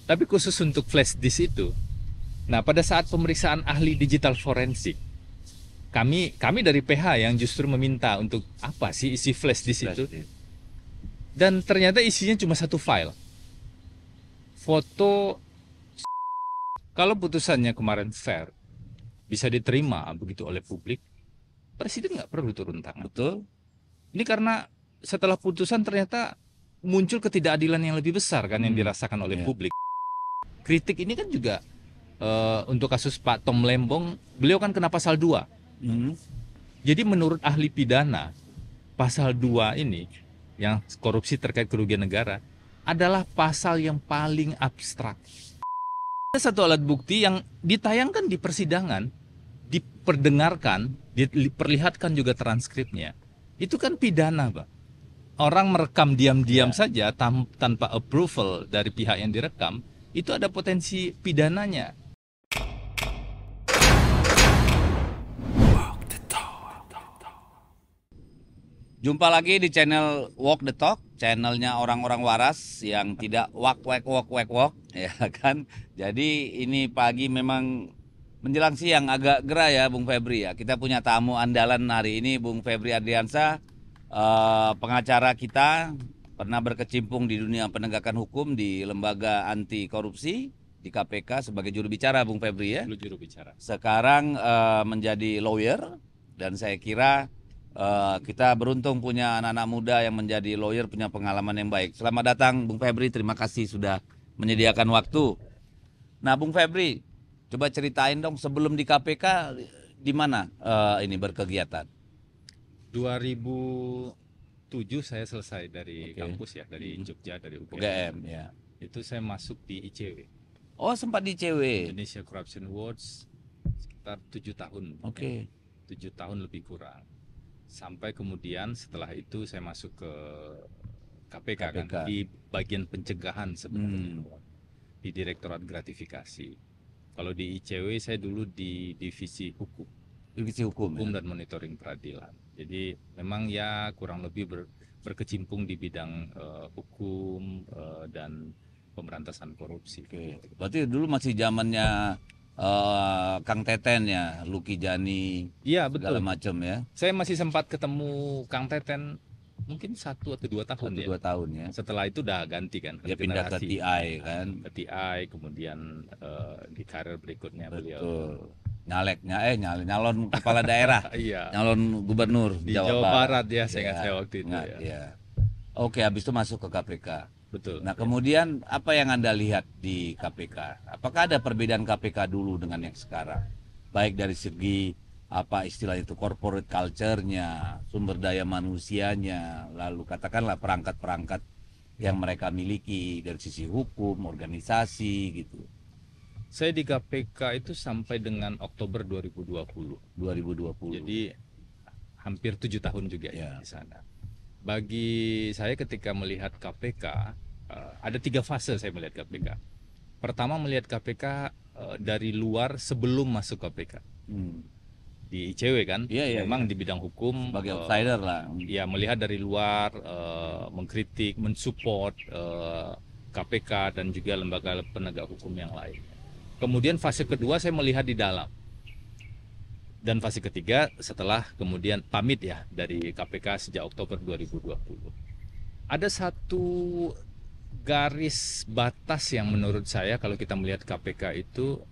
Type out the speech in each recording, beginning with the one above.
Tapi khusus untuk flash disk itu, nah pada saat pemeriksaan ahli digital forensik, kami dari PH yang justru meminta untuk apa sih isi flash disk itu, dan ternyata isinya cuma satu file, foto. Kalau putusannya kemarin fair, bisa diterima begitu oleh publik, presiden nggak perlu turun tangan. Betul. Ini karena setelah putusan ternyata muncul ketidakadilan yang lebih besar kan yang dirasakan oleh publik. Kritik ini kan juga untuk kasus Pak Tom Lembong, beliau kan kena pasal 2. Jadi menurut ahli pidana, pasal 2 ini yang korupsi terkait kerugian negara adalah pasal yang paling abstrak. Ada satu alat bukti yang ditayangkan di persidangan, diperdengarkan, diperlihatkan juga transkripnya. Itu kan pidana, Pak. Orang merekam diam-diam saja tanpa approval dari pihak yang direkam, itu ada potensi pidananya. Jumpa lagi di channel Walk the Talk, channelnya orang-orang waras yang tidak walk, ya kan. Jadi ini pagi memang menjelang siang agak gerah ya Bung Febri ya. Kita punya tamu andalan hari ini, Bung Febri Adriansa, pengacara kita, pernah berkecimpung di dunia penegakan hukum di lembaga anti korupsi di KPK sebagai juru bicara, Bung Febri ya. Juru bicara. Sekarang menjadi lawyer, dan saya kira kita beruntung punya anak-anak muda yang menjadi lawyer, punya pengalaman yang baik. Selamat datang Bung Febri, terima kasih sudah menyediakan waktu. Nah Bung Febri, coba ceritain dong sebelum di KPK di mana ini berkegiatan? 2007 saya selesai dari kampus ya, dari Jogja, dari UGM ya. Itu saya masuk di ICW. Oh sempat di ICW. Indonesia Corruption Watch sekitar 7 tahun. 7 tahun lebih kurang. Sampai kemudian setelah itu saya masuk ke KPK. Kan di bagian pencegahan sebenarnya, di Direktorat Gratifikasi. Kalau di ICW saya dulu di divisi hukum, hukum dan monitoring peradilan. Jadi memang ya kurang lebih berkecimpung di bidang hukum dan pemberantasan korupsi. Berarti dulu masih zamannya Kang Teten ya, Luki Jani, iya betul, segala macam ya. Saya masih sempat ketemu Kang Teten mungkin 1 atau 2 tahun ya. 2 tahun ya. Setelah itu udah ganti kan. Dia pindah ke TI kan. Ke TI, kemudian di karir berikutnya beliau. Nyalon kepala daerah. Iya. Nyalon gubernur di Jawa Barat ya, saya ingat saya waktu itu ya. Oke, habis itu masuk ke KPK. Betul. Nah, kemudian apa yang Anda lihat di KPK? Apakah ada perbedaan KPK dulu dengan yang sekarang? Baik dari segi apa istilah itu, corporate culture-nya, sumber daya manusianya, lalu katakanlah perangkat-perangkat yang mereka miliki dari sisi hukum, organisasi gitu. Saya di KPK itu sampai dengan Oktober 2020. Jadi hampir 7 tahun juga ya di sana. Bagi saya ketika melihat KPK, ada 3 fase saya melihat KPK. Pertama melihat KPK dari luar sebelum masuk KPK. Di ICW kan, memang di bidang hukum sebagai outsider lah. Ya melihat dari luar, mengkritik, mensupport KPK dan juga lembaga penegak hukum yang lain. Kemudian fase kedua saya melihat di dalam. Dan fase ketiga setelah kemudian pamit ya dari KPK sejak Oktober 2020. Ada satu garis batas yang menurut saya kalau kita melihat KPK itu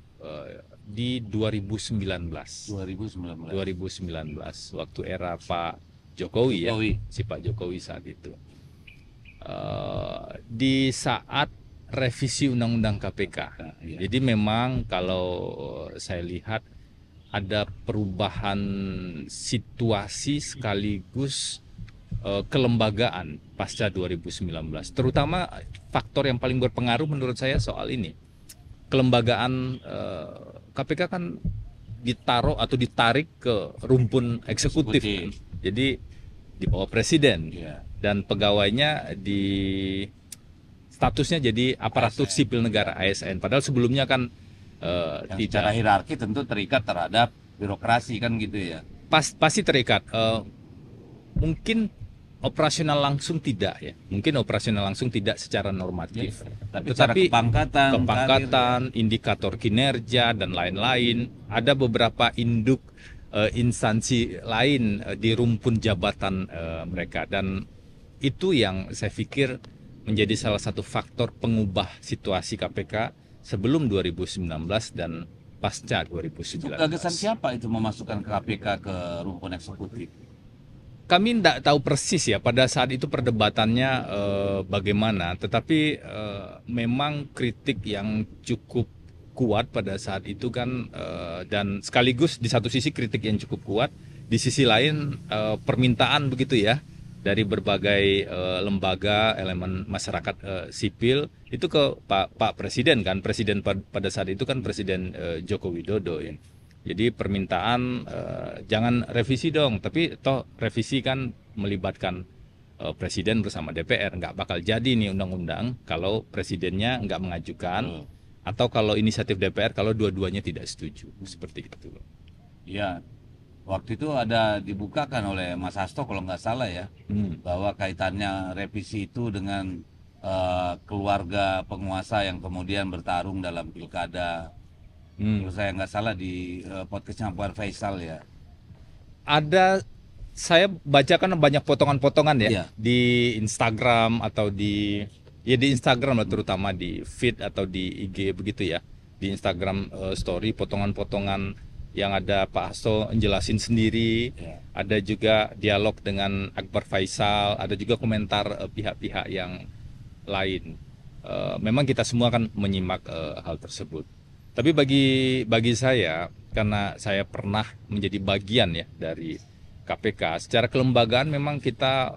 di 2019 waktu era Pak Jokowi ya, si Pak Jokowi saat itu. Di saat revisi Undang-Undang KPK. Jadi memang kalau saya lihat ada perubahan situasi sekaligus kelembagaan pasca 2019. Terutama faktor yang paling berpengaruh menurut saya soal ini. Kelembagaan KPK kan ditaruh atau ditarik ke rumpun eksekutif. Kan? Jadi di bawah presiden dan pegawainya di statusnya jadi aparatur sipil negara ASN. Padahal sebelumnya kan secara hierarki tentu terikat terhadap birokrasi kan gitu ya. Pasti terikat. Mungkin operasional langsung tidak ya, mungkin operasional langsung tidak secara normatif, Tapi secara tetapi kepangkatan, indikator kinerja dan lain-lain, ada beberapa induk instansi lain di rumpun jabatan mereka, dan itu yang saya pikir menjadi salah satu faktor pengubah situasi KPK sebelum 2019 dan pasca 2019. gagasan siapa itu memasukkan KPK ke rumpun eksekutif? Kami tidak tahu persis ya pada saat itu perdebatannya bagaimana, tetapi memang kritik yang cukup kuat pada saat itu kan, dan sekaligus di satu sisi kritik yang cukup kuat, di sisi lain permintaan begitu ya dari berbagai lembaga elemen masyarakat sipil itu ke Pak Presiden kan, Presiden pada saat itu kan Presiden Joko Widodo ya. Jadi permintaan jangan revisi dong, tapi toh revisi kan melibatkan Presiden bersama DPR, nggak bakal jadi nih undang-undang kalau presidennya nggak mengajukan, atau kalau inisiatif DPR kalau dua-duanya tidak setuju, seperti itu. Ya, waktu itu ada dibukakan oleh Mas Hasto kalau nggak salah ya, bahwa kaitannya revisi itu dengan keluarga penguasa yang kemudian bertarung dalam pilkada. Kalau saya nggak salah di podcastnya Puan Faisal ya. Ada, saya bacakan banyak potongan-potongan ya Iya. di Instagram atau di Instagram lah, terutama di feed atau di IG begitu ya, di Instagram story, potongan-potongan yang ada Pak Hasto menjelasin sendiri, ada juga dialog dengan Akbar Faisal, ada juga komentar pihak-pihak yang lain. Memang kita semua kan menyimak hal tersebut. Tapi bagi saya, karena saya pernah menjadi bagian ya dari KPK, secara kelembagaan memang kita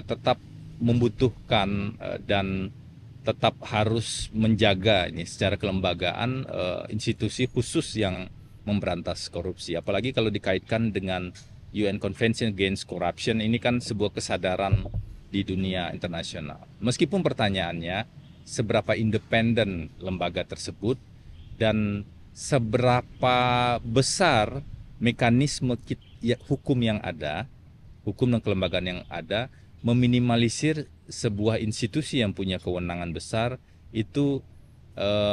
tetap membutuhkan dan tetap harus menjaga ini secara kelembagaan institusi khusus yang memberantas korupsi. Apalagi kalau dikaitkan dengan UN Convention Against Corruption, ini kan sebuah kesadaran di dunia internasional. Meskipun pertanyaannya seberapa independen lembaga tersebut dan seberapa besar mekanisme hukum yang ada, hukum dan kelembagaan yang ada, meminimalisir sebuah institusi yang punya kewenangan besar itu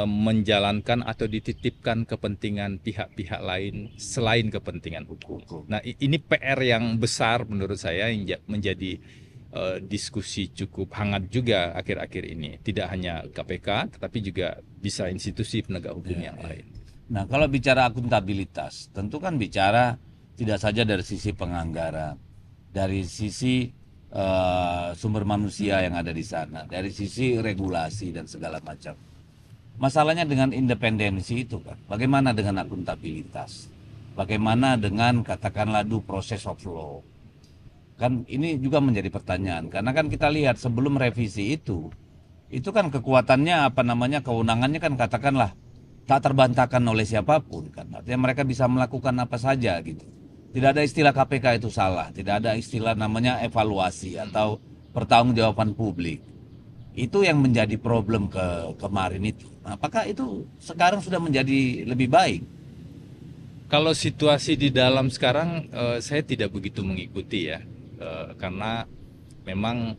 menjalankan atau dititipkan kepentingan pihak-pihak lain selain kepentingan hukum. Nah, ini PR yang besar menurut saya yang menjadi diskusi cukup hangat juga akhir-akhir ini. Tidak hanya KPK, tetapi juga bisa institusi penegak hukum yang lain. Nah, kalau bicara akuntabilitas, tentu kan bicara tidak saja dari sisi penganggaran, dari sisi sumber manusia yang ada di sana, dari sisi regulasi dan segala macam. Masalahnya dengan independensi itu kan, bagaimana dengan akuntabilitas? Bagaimana dengan katakanlah due process of law? Kan ini juga menjadi pertanyaan, karena kan kita lihat sebelum revisi itu kan kekuatannya kewenangannya kan katakanlah tak terbantahkan oleh siapapun kan, artinya mereka bisa melakukan apa saja gitu. Tidak ada istilah KPK itu salah, tidak ada istilah namanya evaluasi atau pertanggungjawaban publik. Itu yang menjadi problem kemarin itu. Apakah itu sekarang sudah menjadi lebih baik? Kalau situasi di dalam sekarang saya tidak begitu mengikuti ya. Karena memang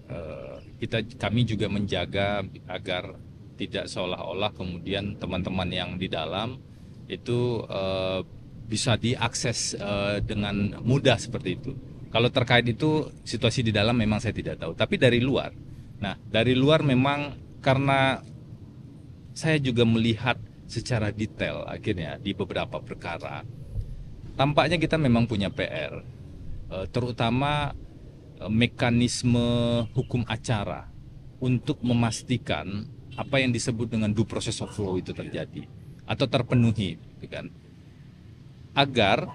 kami juga menjaga agar tidak seolah-olah kemudian teman-teman yang di dalam itu bisa diakses dengan mudah seperti itu. Kalau terkait itu situasi di dalam memang saya tidak tahu, tapi dari luar. Nah, dari luar memang karena saya juga melihat secara detail akhirnya di beberapa perkara, tampaknya kita memang punya PR, terutama mekanisme hukum acara untuk memastikan apa yang disebut dengan due process of law itu terjadi atau terpenuhi, kan? Agar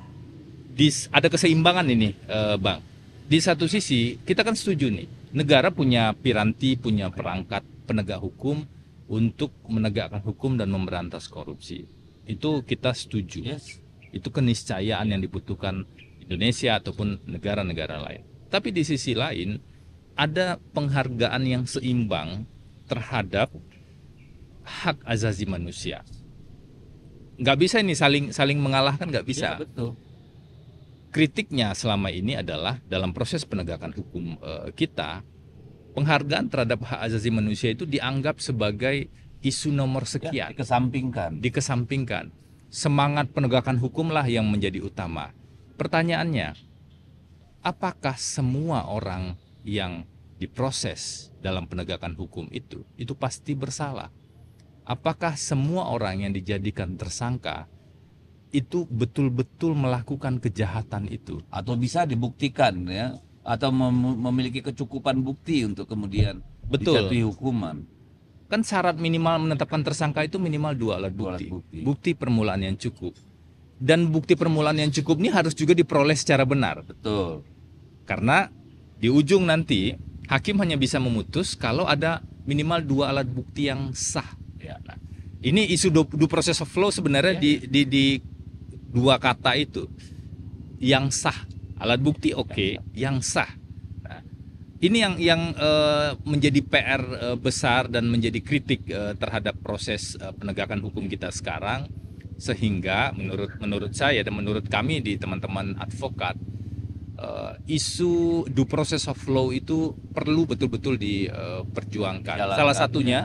ada keseimbangan ini, Bang. Di satu sisi kita kan setuju nih, negara punya piranti, punya perangkat penegak hukum untuk menegakkan hukum dan memberantas korupsi. Itu kita setuju. Itu keniscayaan yang dibutuhkan Indonesia ataupun negara-negara lain. Tapi di sisi lain ada penghargaan yang seimbang terhadap hak asasi manusia. Nggak bisa ini saling mengalahkan, nggak bisa. Ya, betul. kritiknya selama ini adalah dalam proses penegakan hukum kita, penghargaan terhadap hak asasi manusia itu dianggap sebagai isu nomor sekian, dikesampingkan. Semangat penegakan hukumlah yang menjadi utama. Pertanyaannya, apakah semua orang yang diproses dalam penegakan hukum itu pasti bersalah? Apakah semua orang yang dijadikan tersangka itu betul-betul melakukan kejahatan itu? Atau bisa dibuktikan ya, atau memiliki kecukupan bukti untuk kemudian dijatuhi hukuman. Kan syarat minimal menetapkan tersangka itu minimal 2 alat bukti. Bukti permulaan yang cukup. Dan bukti permulaan yang cukup ini harus juga diperoleh secara benar. Betul. Karena di ujung nanti hakim hanya bisa memutus kalau ada minimal 2 alat bukti yang sah. Ya, nah, ini isu due process of law sebenarnya di 2 kata itu. Yang sah, alat bukti oke, yang sah. Nah, ini yang menjadi PR besar dan menjadi kritik terhadap proses penegakan hukum kita sekarang, sehingga menurut saya dan menurut kami di teman-teman advokat, isu due process of law itu perlu betul-betul diperjuangkan.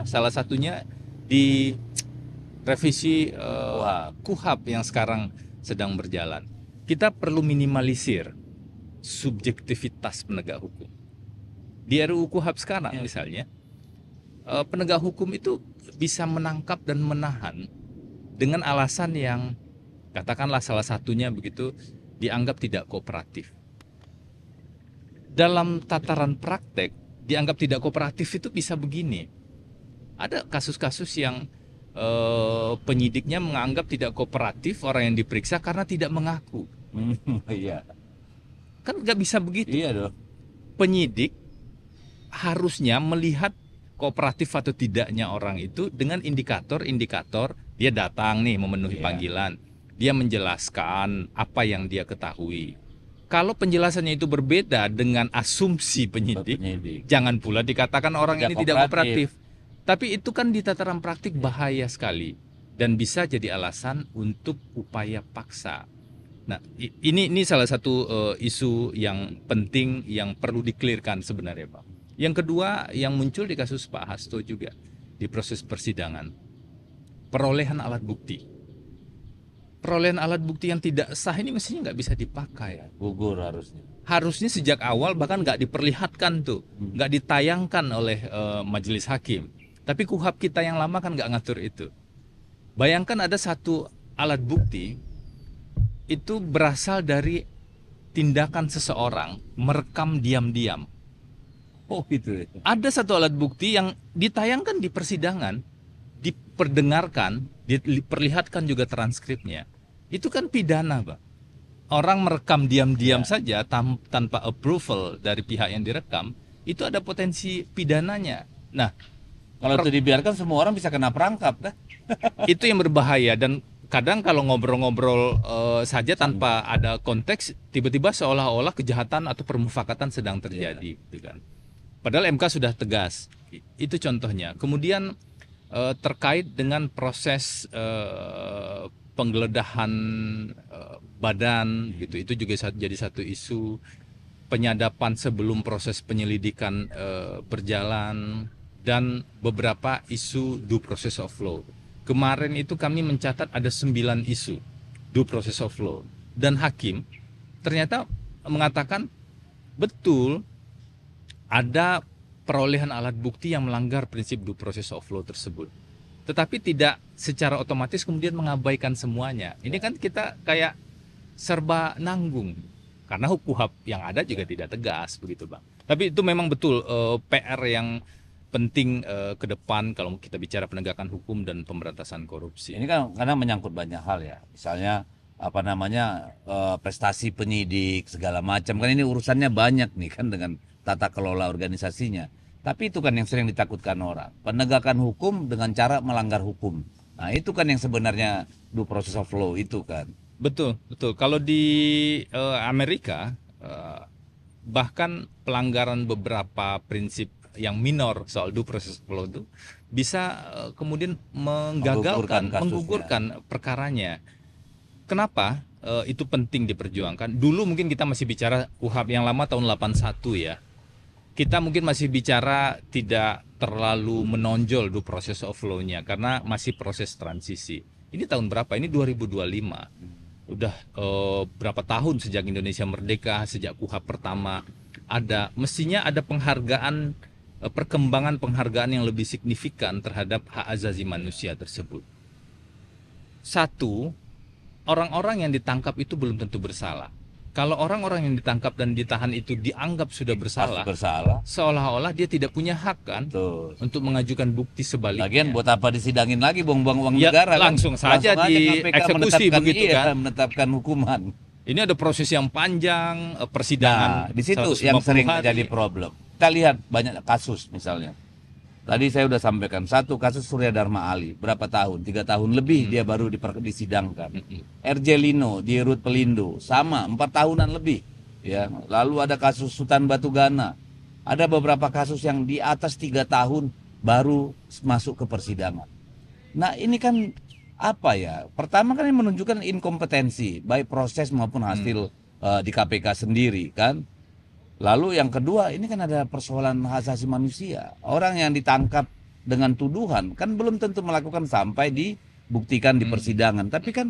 Salah satunya di revisi KUHP yang sekarang sedang berjalan. Kita perlu minimalisir subjektivitas penegak hukum. Di RUU KUHP sekarang misalnya, penegak hukum itu bisa menangkap dan menahan dengan alasan yang katakanlah salah satunya begitu dianggap tidak kooperatif. Dalam tataran praktek dianggap tidak kooperatif itu bisa begini. Ada kasus-kasus yang penyidiknya menganggap tidak kooperatif orang yang diperiksa karena tidak mengaku. Iya. Kan nggak bisa begitu. Iya dong. Penyidik harusnya melihat kooperatif atau tidaknya orang itu dengan indikator-indikator. Dia datang nih memenuhi panggilan, dia menjelaskan apa yang dia ketahui. Kalau penjelasannya itu berbeda dengan asumsi penyidik, jangan pula dikatakan orang ini tidak kooperatif. Tapi itu kan di tataran praktik bahaya sekali dan bisa jadi alasan untuk upaya paksa. Nah, ini salah satu isu yang penting yang perlu dikelirkan sebenarnya, Pak. Yang kedua yang muncul di kasus Pak Hasto juga di proses persidangan, perolehan alat bukti. Perolehan alat bukti yang tidak sah ini mestinya nggak bisa dipakai. Gugur harusnya. Harusnya sejak awal bahkan nggak diperlihatkan tuh, nggak ditayangkan oleh majelis hakim. Tapi KUHP kita yang lama kan nggak ngatur itu. Bayangkan ada satu alat bukti itu berasal dari tindakan seseorang merekam diam-diam. Oh gitu. Ada satu alat bukti yang ditayangkan di persidangan, diperdengarkan, diperlihatkan juga transkripnya. Itu kan pidana, Pak. Orang merekam diam-diam saja tanpa approval dari pihak yang direkam, itu ada potensi pidananya. Nah, kalau itu dibiarkan semua orang bisa kena perangkap kan? Itu yang berbahaya. Dan kadang kalau ngobrol-ngobrol saja tanpa ada konteks, tiba-tiba seolah-olah kejahatan atau permufakatan sedang terjadi, gitu kan. Padahal MK sudah tegas. Itu contohnya. Kemudian terkait dengan proses penggeledahan badan, gitu. Itu juga jadi satu isu. Penyadapan sebelum proses penyelidikan berjalan, dan beberapa isu due process of law. Kemarin itu kami mencatat ada 9 isu due process of law. Dan hakim ternyata mengatakan betul ada perolehan alat bukti yang melanggar prinsip due process of law tersebut. Tetapi tidak secara otomatis kemudian mengabaikan semuanya. Ini kan kita kayak serba nanggung. Karena KUHP yang ada juga tidak tegas begitu, Bang. Tapi itu memang betul PR yang penting ke depan kalau kita bicara penegakan hukum dan pemberantasan korupsi. Ini kan karena menyangkut banyak hal ya. Misalnya prestasi penyidik segala macam. Kan ini urusannya banyak nih kan dengan tata kelola organisasinya. Tapi itu kan yang sering ditakutkan orang. Penegakan hukum dengan cara melanggar hukum. Nah, itu kan yang sebenarnya due process of law itu kan. Betul. Kalau di Amerika bahkan pelanggaran beberapa prinsip yang minor soal due process of law itu bisa kemudian menggugurkan perkaranya. Kenapa? itu penting diperjuangkan. Dulu mungkin kita masih bicara KUHP yang lama tahun 81 ya. Kita mungkin masih bicara tidak terlalu menonjol do proses of law-nya karena masih proses transisi. Ini tahun berapa? Ini 2025. Udah berapa tahun sejak Indonesia merdeka, sejak KUHP pertama ada, mestinya ada penghargaan, perkembangan penghargaan yang lebih signifikan terhadap hak asasi manusia tersebut. Satu, orang-orang yang ditangkap itu belum tentu bersalah. Kalau orang-orang yang ditangkap dan ditahan itu dianggap sudah bersalah, seolah-olah dia tidak punya hak kan untuk mengajukan bukti sebaliknya. Lagian buat apa disidangin lagi, buang-buang uang Ya, negara kan? langsung saja dieksekusi begitu kan? Menetapkan hukuman. Ini ada proses yang panjang, persidangan. Nah, di situ 150 yang sering hari. jadi problem. Kita lihat banyak kasus misalnya. Tadi saya sudah sampaikan satu kasus Surya Dharma Ali, berapa tahun? 3 tahun lebih dia baru disidangkan. RJ Lino di Rut Pelindo sama 4 tahunan lebih. Ya, lalu ada kasus Sultan Batu Gana. Ada beberapa kasus yang di atas 3 tahun baru masuk ke persidangan. Nah ini kan apa ya? Pertama kan ini menunjukkan inkompetensi baik proses maupun hasil di KPK sendiri kan. Lalu yang kedua, ini kan ada persoalan hak asasi manusia. Orang yang ditangkap dengan tuduhan kan belum tentu melakukan sampai dibuktikan di persidangan. Tapi kan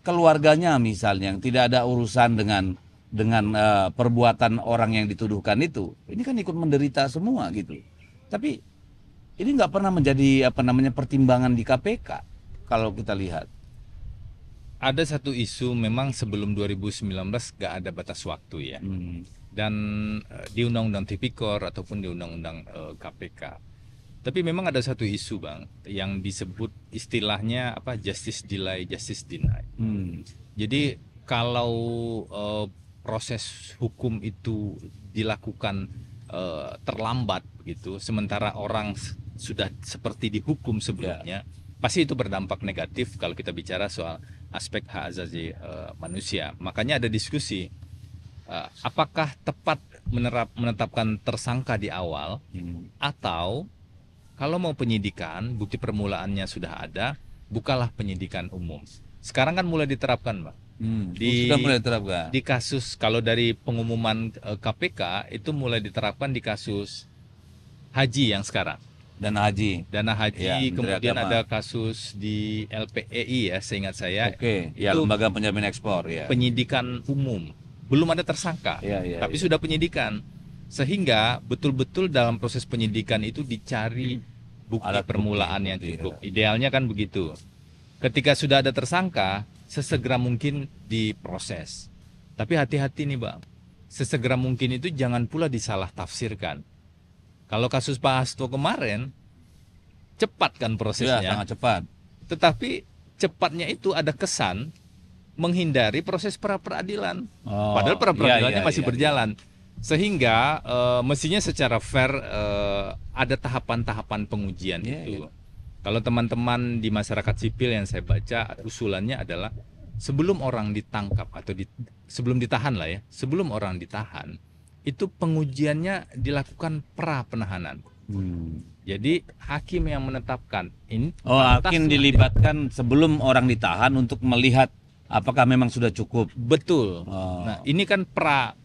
keluarganya misalnya yang tidak ada urusan dengan perbuatan orang yang dituduhkan itu, ini kan ikut menderita semua gitu. Tapi ini nggak pernah menjadi pertimbangan di KPK kalau kita lihat. Ada satu isu memang sebelum 2019 nggak ada batas waktu ya. Dan di Undang-Undang Tipikor ataupun di Undang-Undang KPK. Tapi memang ada satu isu Bang yang disebut istilahnya justice delay, justice deny. Jadi kalau proses hukum itu dilakukan terlambat begitu, sementara orang sudah seperti dihukum sebelumnya, pasti itu berdampak negatif kalau kita bicara soal aspek hak asasi manusia. Makanya ada diskusi. Apakah tepat menetapkan tersangka di awal atau kalau mau penyidikan, bukti permulaannya sudah ada, bukalah penyidikan umum. Sekarang kan mulai diterapkan, Pak. Sudah mulai diterapkan. Di kasus kalau dari pengumuman KPK itu mulai diterapkan di kasus haji yang sekarang. Dana haji, ya, kemudian ada kasus di LPEI ya, seingat saya. Ya, Lembaga Penjamin Ekspor ya. Penyidikan umum. Belum ada tersangka, tapi sudah penyidikan. Sehingga betul-betul dalam proses penyidikan itu dicari bukti permulaan yang cukup. Idealnya kan begitu. Ketika sudah ada tersangka, sesegera mungkin diproses. Tapi hati-hati nih Bang, sesegera mungkin itu jangan pula disalah tafsirkan. Kalau kasus Pak Hasto kemarin, cepat kan prosesnya. Ya, sangat cepat. Tetapi cepatnya itu ada kesan menghindari proses pra-peradilan. Padahal pra-peradilannya masih berjalan. Sehingga mestinya secara fair ada tahapan-tahapan pengujian itu. Kalau teman-teman di masyarakat sipil yang saya baca, usulannya adalah sebelum orang ditangkap atau sebelum ditahan lah ya, sebelum orang ditahan, itu pengujiannya dilakukan pra-penahanan. Jadi hakim yang menetapkan ini. Hakim dilibatkan sebelum orang ditahan untuk melihat apakah memang sudah cukup. Betul. Nah, ini kan pra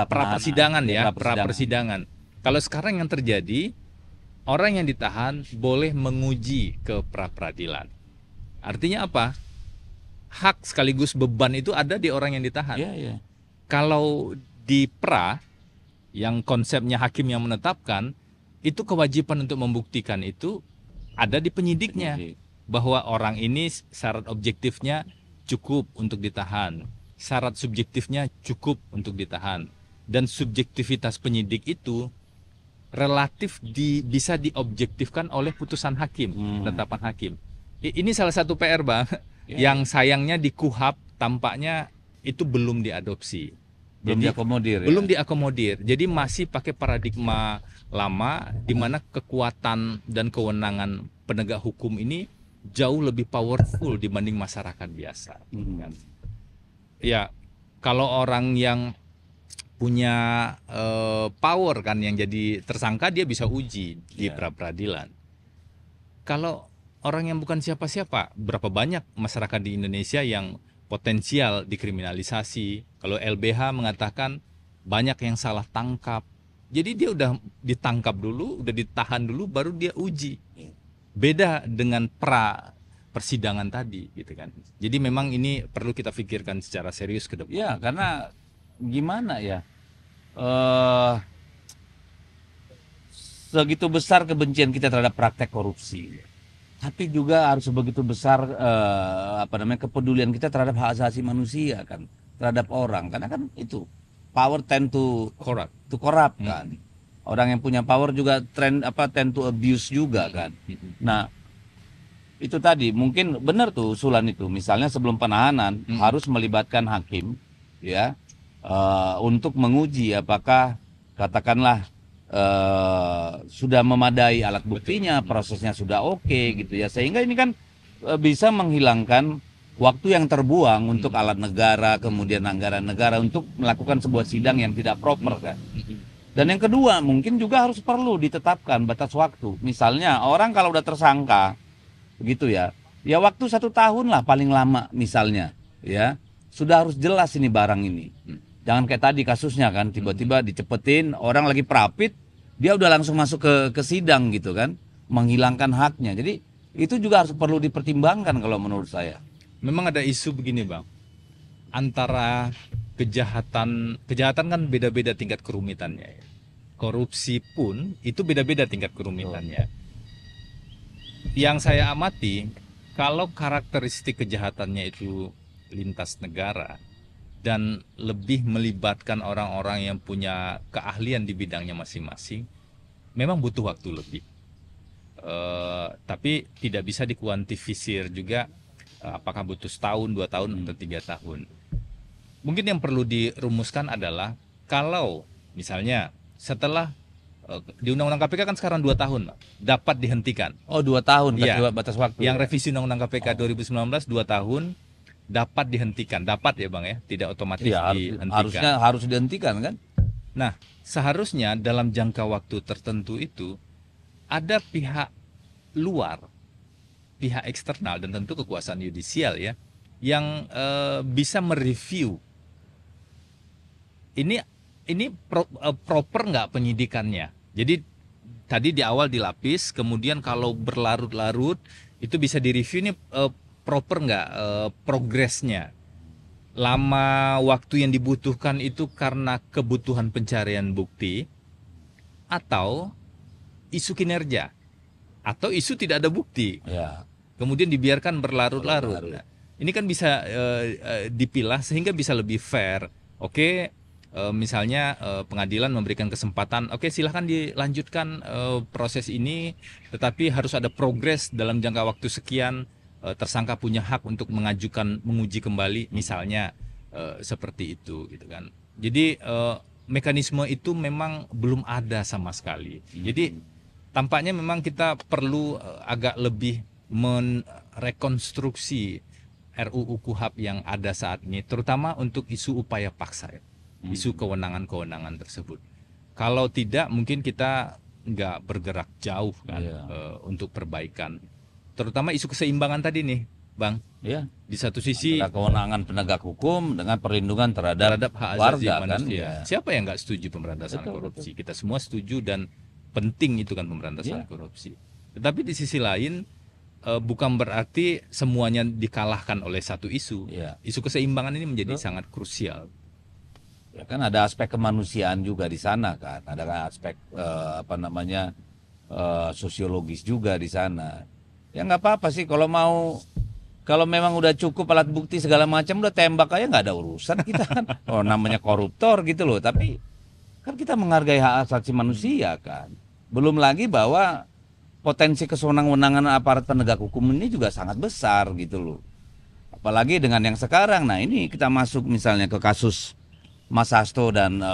persidangan ya, pra persidangan. Kalau sekarang yang terjadi, orang yang ditahan boleh menguji ke pra peradilan. Artinya apa? Hak sekaligus beban itu ada di orang yang ditahan. Kalau di pra yang konsepnya hakim yang menetapkan, itu kewajiban untuk membuktikan itu ada di penyidiknya. Bahwa orang ini syarat objektifnya cukup untuk ditahan, syarat subjektifnya cukup untuk ditahan, dan subjektivitas penyidik itu relatif bisa diobjektifkan oleh putusan hakim, penetapan hakim. Ini salah satu PR Bang, yang sayangnya di KUHP tampaknya itu belum diadopsi, belum diakomodir. Jadi masih pakai paradigma lama, di mana kekuatan dan kewenangan penegak hukum ini jauh lebih powerful dibanding masyarakat biasa. Ya, kalau orang yang punya power kan yang jadi tersangka, dia bisa uji di pra-peradilan. Kalau orang yang bukan siapa-siapa, berapa banyak masyarakat di Indonesia yang potensial dikriminalisasi. Kalau LBH mengatakan banyak yang salah tangkap. Jadi dia udah ditangkap dulu, udah ditahan dulu, baru dia uji. Beda dengan persidangan tadi, gitu kan. Jadi memang ini perlu kita pikirkan secara serius ke depan. Ya, karena gimana ya? Segitu besar kebencian kita terhadap praktek korupsi, tapi juga harus sebegitu besar kepedulian kita terhadap hak asasi manusia kan, terhadap orang, karena kan itu power tend to corrupt kan. Orang yang punya power juga tend to abuse juga kan. Nah, itu tadi mungkin benar tuh usulan itu, misalnya sebelum penahanan harus melibatkan hakim ya, untuk menguji apakah katakanlah sudah memadai alat buktinya, prosesnya sudah oke gitu ya, sehingga ini kan bisa menghilangkan waktu yang terbuang untuk alat negara, kemudian anggaran negara untuk melakukan sebuah sidang yang tidak proper kan. Dan yang kedua mungkin juga harus perlu ditetapkan batas waktu, misalnya orang kalau udah tersangka begitu ya, ya waktu 1 tahun lah paling lama misalnya ya, sudah harus jelas ini barang ini. Jangan kayak tadi kasusnya kan, tiba-tiba dicepetin, orang lagi prapit, dia udah langsung masuk ke sidang gitu kan, menghilangkan haknya. Jadi itu juga harus perlu dipertimbangkan kalau menurut saya. Memang ada isu begini Bang, antara kejahatan kan beda-beda tingkat kerumitannya. Korupsi pun itu beda-beda tingkat kerumitannya. Yang saya amati, kalau karakteristik kejahatannya itu lintas negara, dan lebih melibatkan orang-orang yang punya keahlian di bidangnya masing-masing, memang butuh waktu lebih. Tapi tidak bisa dikuantifisir juga apakah butuh setahun, 2 tahun, atau 3 tahun. Mungkin yang perlu dirumuskan adalah kalau misalnya setelah di Undang-Undang KPK kan sekarang 2 tahun dapat dihentikan. Oh 2 tahun ya, batas waktu. Yang revisi Undang-Undang KPK 2019 2 tahun dapat dihentikan, dapat ya Bang ya, tidak otomatis ya, dihentikan. Harus dihentikan kan? Nah, seharusnya dalam jangka waktu tertentu itu ada pihak luar, pihak eksternal dan tentu kekuasaan yudisial ya, yang bisa mereview ini proper nggak penyidikannya. Jadi tadi di awal dilapis, kemudian kalau berlarut-larut itu bisa direview ini proper nggak progresnya, lama waktu yang dibutuhkan itu karena kebutuhan pencarian bukti, atau isu kinerja, atau isu tidak ada bukti, kemudian dibiarkan berlarut-larut. Nah, ini kan bisa dipilah sehingga bisa lebih fair. Oke, misalnya pengadilan memberikan kesempatan, oke silahkan dilanjutkan proses ini, tetapi harus ada progres dalam jangka waktu sekian. Tersangka punya hak untuk menguji kembali, misalnya seperti itu gitu kan. Jadi mekanisme itu memang belum ada sama sekali. Jadi tampaknya memang kita perlu agak lebih merekonstruksi RUU KUHP yang ada saat ini, terutama untuk isu upaya paksa ya, isu kewenangan-kewenangan tersebut. Kalau tidak mungkin kita nggak bergerak jauh kan untuk perbaikan. Terutama isu keseimbangan tadi nih, Bang. Ya. Di satu sisi antara kewenangan penegak hukum dengan perlindungan terhadap hak asasi warga manusia. Kan? Ya. Siapa yang nggak setuju pemberantasan korupsi? Kita semua setuju dan penting itu kan pemberantasan korupsi. Tetapi di sisi lain bukan berarti semuanya dikalahkan oleh satu isu. Isu keseimbangan ini menjadi sangat krusial. Ya kan ada aspek kemanusiaan juga di sana kan. Ada aspek sosiologis juga di sana. Ya nggak apa-apa sih kalau memang udah cukup alat bukti segala macam, udah tembak aja nggak ada urusan kita kan. Oh namanya koruptor gitu loh, tapi kan kita menghargai hak asasi manusia kan. Belum lagi bahwa potensi kesewenang-wenangan aparat penegak hukum ini juga sangat besar gitu loh. Apalagi dengan yang sekarang. Nah ini kita masuk misalnya ke kasus Mas Hasto dan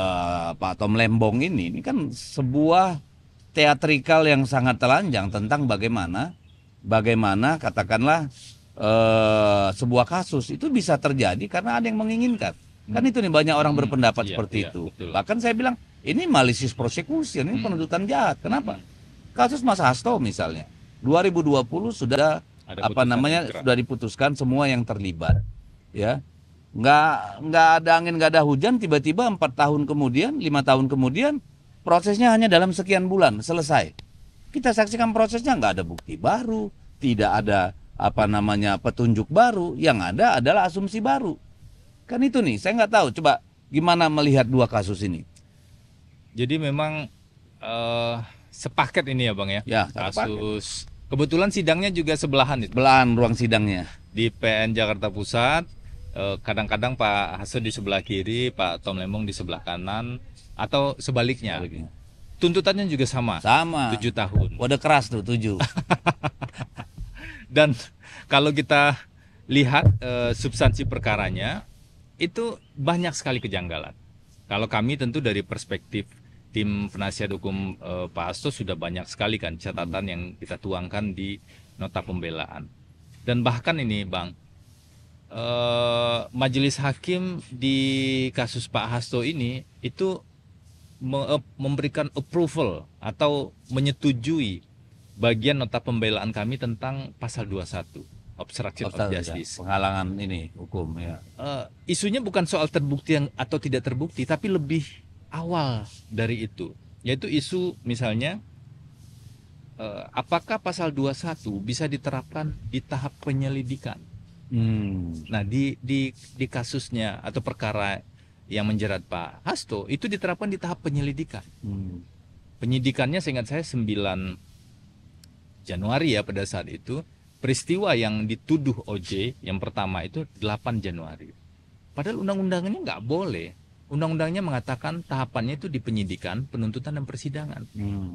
Pak Tom Lembong ini kan sebuah teatrikal yang sangat telanjang tentang bagaimana katakanlah sebuah kasus itu bisa terjadi karena ada yang menginginkan. Kan itu nih banyak orang berpendapat seperti itu. Betul. Bahkan saya bilang ini malicious prosecution, ini penuntutan jahat. Kenapa? Kasus Mas Hasto misalnya 2020 sudah sudah diputuskan semua yang terlibat. ya. Nggak ada angin, nggak ada hujan, tiba-tiba 4 tahun kemudian, 5 tahun kemudian, prosesnya hanya dalam sekian bulan selesai. Kita saksikan prosesnya, nggak ada bukti baru, tidak ada apa namanya petunjuk baru, yang ada adalah asumsi baru. Kan itu nih, saya nggak tahu. Coba gimana melihat dua kasus ini? Jadi memang sepaket ini ya Bang ya. Ya, sepaket. Kasus kebetulan sidangnya juga sebelahan itu. Belahan ruang sidangnya. Di PN Jakarta Pusat, kadang-kadang Pak Hasto di sebelah kiri, Pak Tom Lembong di sebelah kanan, atau sebaliknya. Tuntutannya juga sama. Sama. 7 tahun. Wadah keras tuh 7. Dan kalau kita lihat substansi perkaranya, itu banyak sekali kejanggalan. Kalau kami tentu dari perspektif tim penasihat hukum Pak Hasto sudah banyak sekali kan catatan yang kita tuangkan di nota pembelaan. Dan bahkan ini Bang, majelis hakim di kasus Pak Hasto ini itu memberikan approval atau menyetujui bagian nota pembelaan kami tentang pasal 21 obstruction of justice, penghalangan ini hukum ya. Isunya bukan soal terbukti atau tidak terbukti, tapi lebih awal dari itu, yaitu isu misalnya apakah pasal 21 bisa diterapkan di tahap penyelidikan. Nah di kasusnya atau perkara yang menjerat Pak Hasto itu diterapkan di tahap penyelidikan. Penyidikannya seingat saya 9 Januari ya pada saat itu. Peristiwa yang dituduh OJ yang pertama itu 8 Januari. Padahal undang-undangnya nggak boleh. Undang-undangnya mengatakan tahapannya itu di penyidikan, penuntutan, dan persidangan.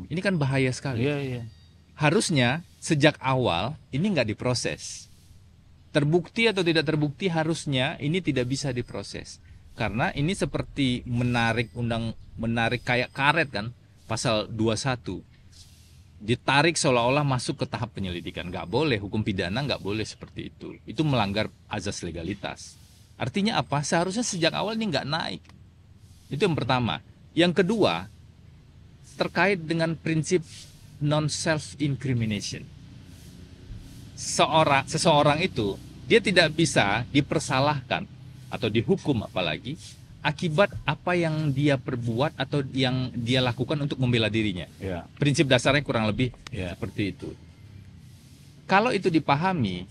Ini kan bahaya sekali. Iya. Harusnya sejak awal ini nggak diproses. Terbukti atau tidak terbukti harusnya ini tidak bisa diproses. Karena ini seperti menarik kayak karet kan, pasal 21. Ditarik seolah-olah masuk ke tahap penyelidikan. Nggak boleh, hukum pidana nggak boleh seperti itu. Itu melanggar azas legalitas. Artinya apa? Seharusnya sejak awal ini nggak naik. Itu yang pertama. Yang kedua, terkait dengan prinsip non-self-incrimination. Seseorang itu, dia tidak bisa dipersalahkan atau dihukum apalagi akibat apa yang dia perbuat atau yang dia lakukan untuk membela dirinya. Ya. Prinsip dasarnya kurang lebih seperti itu. Kalau itu dipahami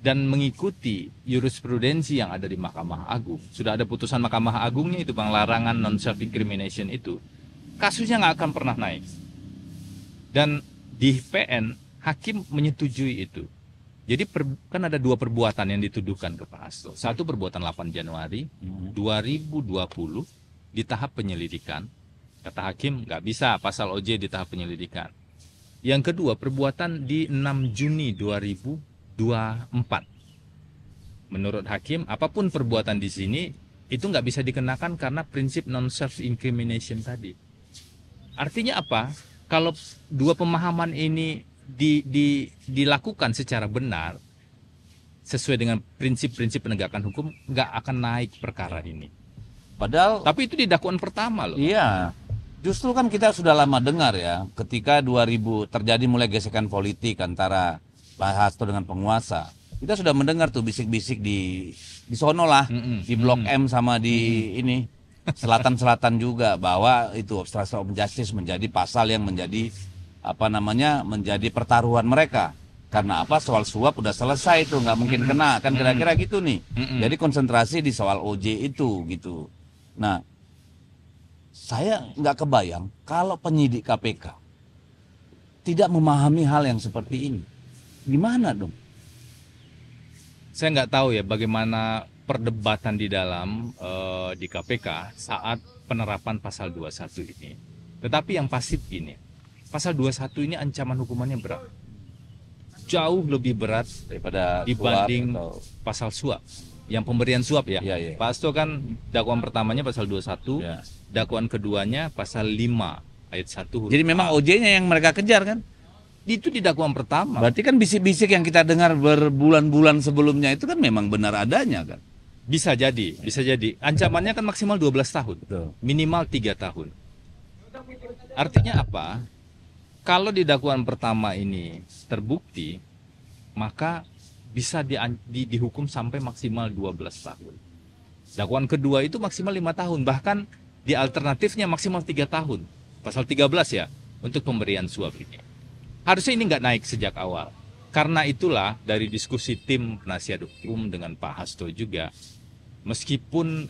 dan mengikuti jurisprudensi yang ada di Mahkamah Agung, sudah ada putusan Mahkamah Agungnya itu Bang, larangan non self incrimination itu, kasusnya nggak akan pernah naik. Dan di PN hakim menyetujui itu. Jadi kan ada 2 perbuatan yang dituduhkan ke Pak Hasto. Satu perbuatan 8 Januari 2020 di tahap penyelidikan. Kata hakim nggak bisa pasal OJ di tahap penyelidikan. Yang kedua perbuatan di 6 Juni 2024. Menurut hakim apapun perbuatan di sini itu nggak bisa dikenakan karena prinsip non self incrimination tadi. Artinya apa? Kalau 2 pemahaman ini dilakukan secara benar sesuai dengan prinsip-prinsip penegakan hukum, nggak akan naik perkara ini. Padahal tapi itu di dakwaan pertama loh. Iya. Justru kan kita sudah lama dengar ya, ketika 2000 terjadi mulai gesekan politik antara Pak Hasto dengan penguasa. Kita sudah mendengar tuh bisik-bisik di sono lah, di Blok M sama di ini selatan-selatan juga, bahwa itu obstruction of justice menjadi pasal yang menjadi menjadi pertaruhan mereka. Karena apa? Soal suap udah selesai itu, nggak mungkin kena, kan kira-kira gitu nih. Jadi konsentrasi di soal OJ itu gitu. Nah, saya nggak kebayang kalau penyidik KPK tidak memahami hal yang seperti ini. Gimana dong? Saya nggak tahu ya bagaimana perdebatan di dalam di KPK saat penerapan pasal 21 ini. Tetapi yang pasti ini, pasal 21 ini ancaman hukumannya berat. Jauh lebih berat Daripada dibanding suap pasal suap. Yang pemberian suap ya. Iya. Pak Hasto kan dakwaan pertamanya pasal 21, dakwaan keduanya pasal 5 ayat 1 huruf Jadi memang OJ-nya yang mereka kejar kan? Itu di dakwaan pertama. Berarti kan bisik-bisik yang kita dengar berbulan-bulan sebelumnya itu kan memang benar adanya kan? Bisa jadi. Ancamannya kan maksimal 12 tahun. Betul. Minimal 3 tahun. Artinya apa? Kalau di dakwaan pertama ini terbukti, maka bisa dihukum sampai maksimal 12 tahun. Dakwaan kedua itu maksimal 5 tahun, bahkan di alternatifnya maksimal 3 tahun. Pasal 13 ya, untuk pemberian suap ini. Harusnya ini nggak naik sejak awal. Karena itulah dari diskusi tim penasihat hukum dengan Pak Hasto juga, meskipun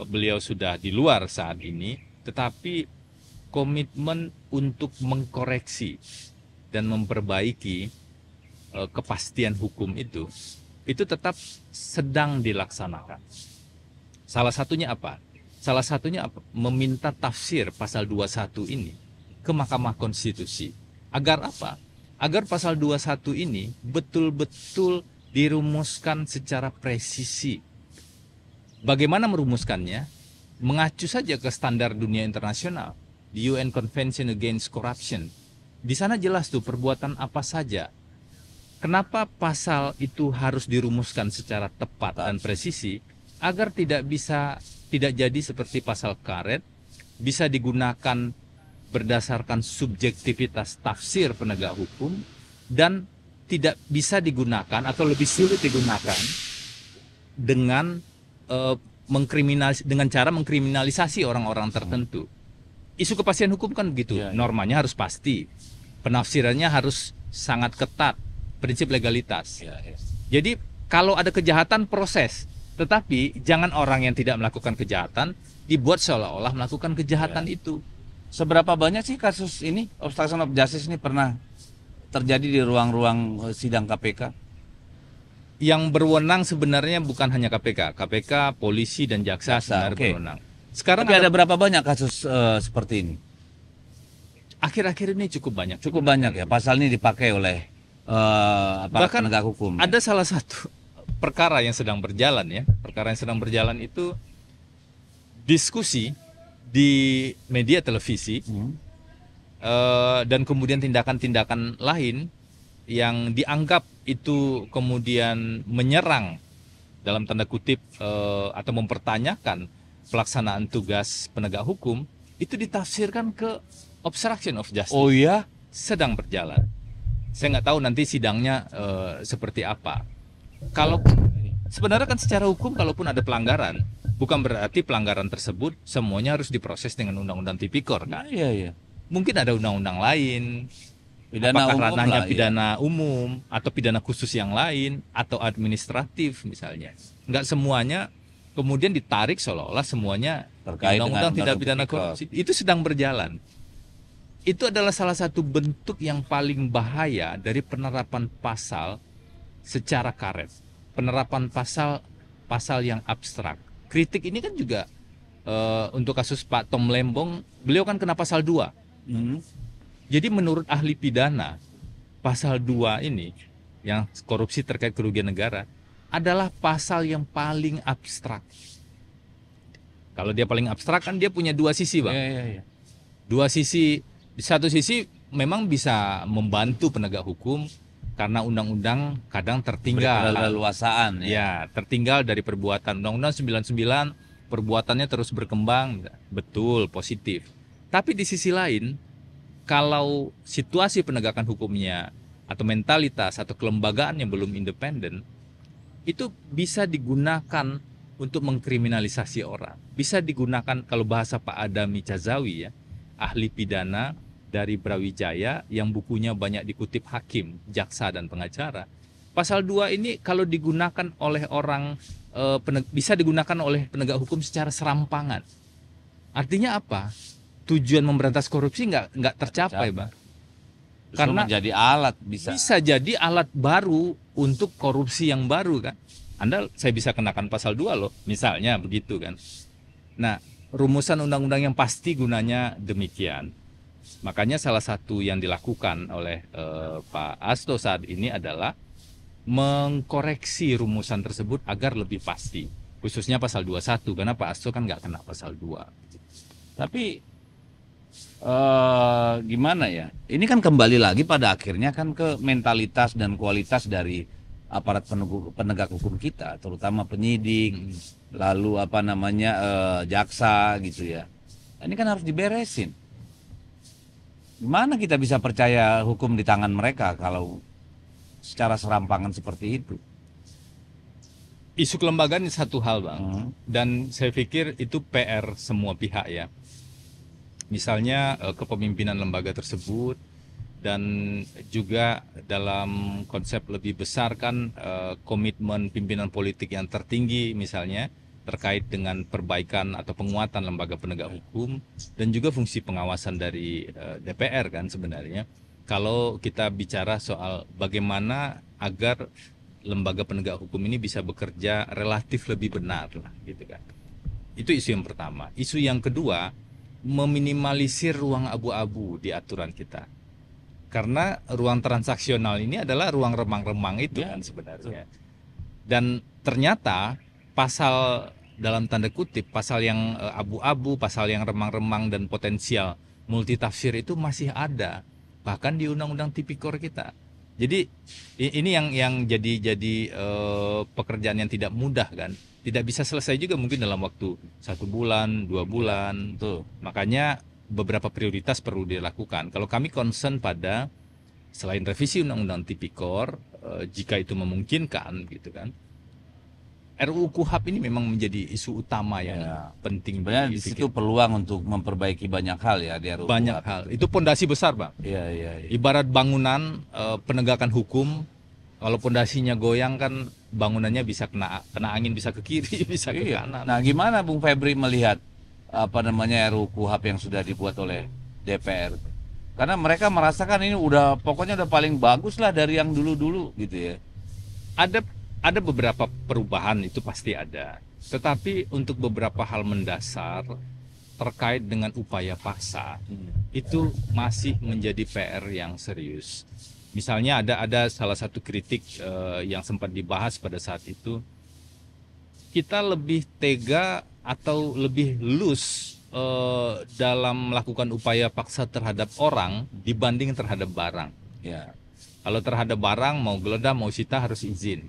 beliau sudah di luar saat ini, tetapi komitmen untuk mengkoreksi dan memperbaiki kepastian hukum itu tetap sedang dilaksanakan. Salah satunya apa? Salah satunya meminta tafsir pasal 21 ini ke Mahkamah Konstitusi. Agar apa? Agar pasal 21 ini betul-betul dirumuskan secara presisi. Bagaimana merumuskannya? Mengacu saja ke standar dunia internasional, di UN Convention Against Corruption. Di sana jelas tuh perbuatan apa saja. Kenapa pasal itu harus dirumuskan secara tepat dan presisi? Agar tidak jadi seperti pasal karet, bisa digunakan berdasarkan subjektivitas tafsir penegak hukum, dan tidak bisa digunakan atau lebih sulit digunakan dengan dengan cara mengkriminalisasi orang-orang tertentu. Isu kepastian hukum kan begitu, normanya harus pasti, penafsirannya harus sangat ketat, prinsip legalitas. Jadi kalau ada kejahatan proses, tetapi jangan orang yang tidak melakukan kejahatan dibuat seolah-olah melakukan kejahatan itu. Seberapa banyak sih kasus ini, obstruction of justice ini pernah terjadi di ruang-ruang sidang KPK? Yang berwenang sebenarnya bukan hanya KPK, polisi dan jaksa sebenarnya berwenang. Sekarang tapi ada berapa banyak kasus seperti ini? Akhir-akhir ini cukup banyak. Cukup banyak ya, pasal ini dipakai oleh aparat penegak hukum. Ada salah satu perkara yang sedang berjalan ya, perkara yang sedang berjalan itu diskusi di media televisi dan kemudian tindakan-tindakan lain yang dianggap itu kemudian menyerang dalam tanda kutip atau mempertanyakan pelaksanaan tugas penegak hukum, itu ditafsirkan ke obstruction of justice. Oh ya? Sedang berjalan. Saya nggak tahu nanti sidangnya seperti apa. Kalau sebenarnya kan secara hukum kalaupun ada pelanggaran, bukan berarti pelanggaran tersebut semuanya harus diproses dengan undang-undang tipikor kan? Iya. Mungkin ada undang-undang lain, pidana apakah umum ranahnya lah, pidana umum atau pidana khusus yang lain atau administratif misalnya. Nggak semuanya kemudian ditarik seolah-olah semuanya terkait undang-undang dengan tidak pidana korupsi. Itu sedang berjalan. Itu adalah salah satu bentuk yang paling bahaya dari penerapan pasal secara karet. Penerapan pasal yang abstrak. Kritik ini kan juga untuk kasus Pak Tom Lembong, beliau kan kena pasal 2. Jadi menurut ahli pidana, pasal 2 ini yang korupsi terkait kerugian negara adalah pasal yang paling abstrak. Kalau dia paling abstrak kan dia punya dua sisi, Bang. Iya. Dua sisi. Di satu sisi memang bisa membantu penegak hukum karena undang-undang kadang tertinggal. Leluasaan ya. Tertinggal dari perbuatan. Undang-undang 99 perbuatannya terus berkembang. Betul, positif. Tapi di sisi lain, kalau situasi penegakan hukumnya atau mentalitas atau kelembagaan yang belum independen, itu bisa digunakan untuk mengkriminalisasi orang. Bisa digunakan kalau bahasa Pak Adami Cazawi ya, ahli pidana dari Brawijaya yang bukunya banyak dikutip hakim, jaksa dan pengacara. Pasal 2 ini kalau digunakan oleh orang bisa digunakan oleh penegak hukum secara serampangan. Artinya apa? Tujuan memberantas korupsi nggak tercapai, Bang. Karena menjadi alat bisa jadi alat baru untuk korupsi yang baru kan. Saya bisa kenakan pasal 2 loh, misalnya begitu kan. Nah, rumusan undang-undang yang pasti gunanya demikian. Makanya salah satu yang dilakukan oleh Pak Hasto saat ini adalah mengkoreksi rumusan tersebut agar lebih pasti. Khususnya pasal 21, karena Pak Hasto kan nggak kena pasal 2. Tapi gimana ya? Ini kan kembali lagi pada akhirnya kan ke mentalitas dan kualitas dari aparat penegak hukum kita, terutama penyidik, lalu jaksa gitu ya. Ini kan harus diberesin. Gimana kita bisa percaya hukum di tangan mereka kalau secara serampangan seperti itu. Isu kelembagaan satu hal, Bang. Dan saya pikir itu PR semua pihak ya. Misalnya kepemimpinan lembaga tersebut, dan juga dalam konsep lebih besar kan komitmen pimpinan politik yang tertinggi misalnya terkait dengan perbaikan atau penguatan lembaga penegak hukum, dan juga fungsi pengawasan dari DPR kan sebenarnya. Kalau kita bicara soal bagaimana agar lembaga penegak hukum ini bisa bekerja relatif lebih benar lah gitu kan. Itu isu yang pertama. Isu yang kedua, meminimalisir ruang abu-abu di aturan kita. Karena ruang transaksional ini adalah ruang remang-remang itu kan sebenarnya. Dan ternyata pasal dalam tanda kutip, pasal yang abu-abu, pasal yang remang-remang dan potensial multitafsir itu masih ada. Bahkan di Undang-Undang Tipikor kita. Jadi ini yang jadi pekerjaan yang tidak mudah kan, tidak bisa selesai juga mungkin dalam waktu 1 bulan, 2 bulan. Tuh makanya beberapa prioritas perlu dilakukan. Kalau kami concern pada selain revisi Undang-Undang Tipikor, jika itu memungkinkan gitu kan, RUU KUHAP ini memang menjadi isu utama yang penting. Sebenarnya di situ peluang untuk memperbaiki banyak hal ya di RUU banyak KUHAP. hal. Itu pondasi besar, Bang. Iya. Ibarat bangunan penegakan hukum, kalau pondasinya goyang kan bangunannya bisa kena angin, bisa ke kiri, bisa ke kanan. Nah, gimana Bung Febri melihat RUU KUHAP yang sudah dibuat oleh DPR? Karena mereka merasakan ini pokoknya udah paling bagus lah dari yang dulu-dulu gitu ya. Ada beberapa perubahan, itu pasti ada. Tetapi untuk beberapa hal mendasar terkait dengan upaya paksa, itu masih menjadi PR yang serius. Misalnya ada salah satu kritik yang sempat dibahas pada saat itu, kita lebih tega atau lebih loose dalam melakukan upaya paksa terhadap orang dibanding terhadap barang. Ya. Kalau terhadap barang mau geledah mau sita harus izin.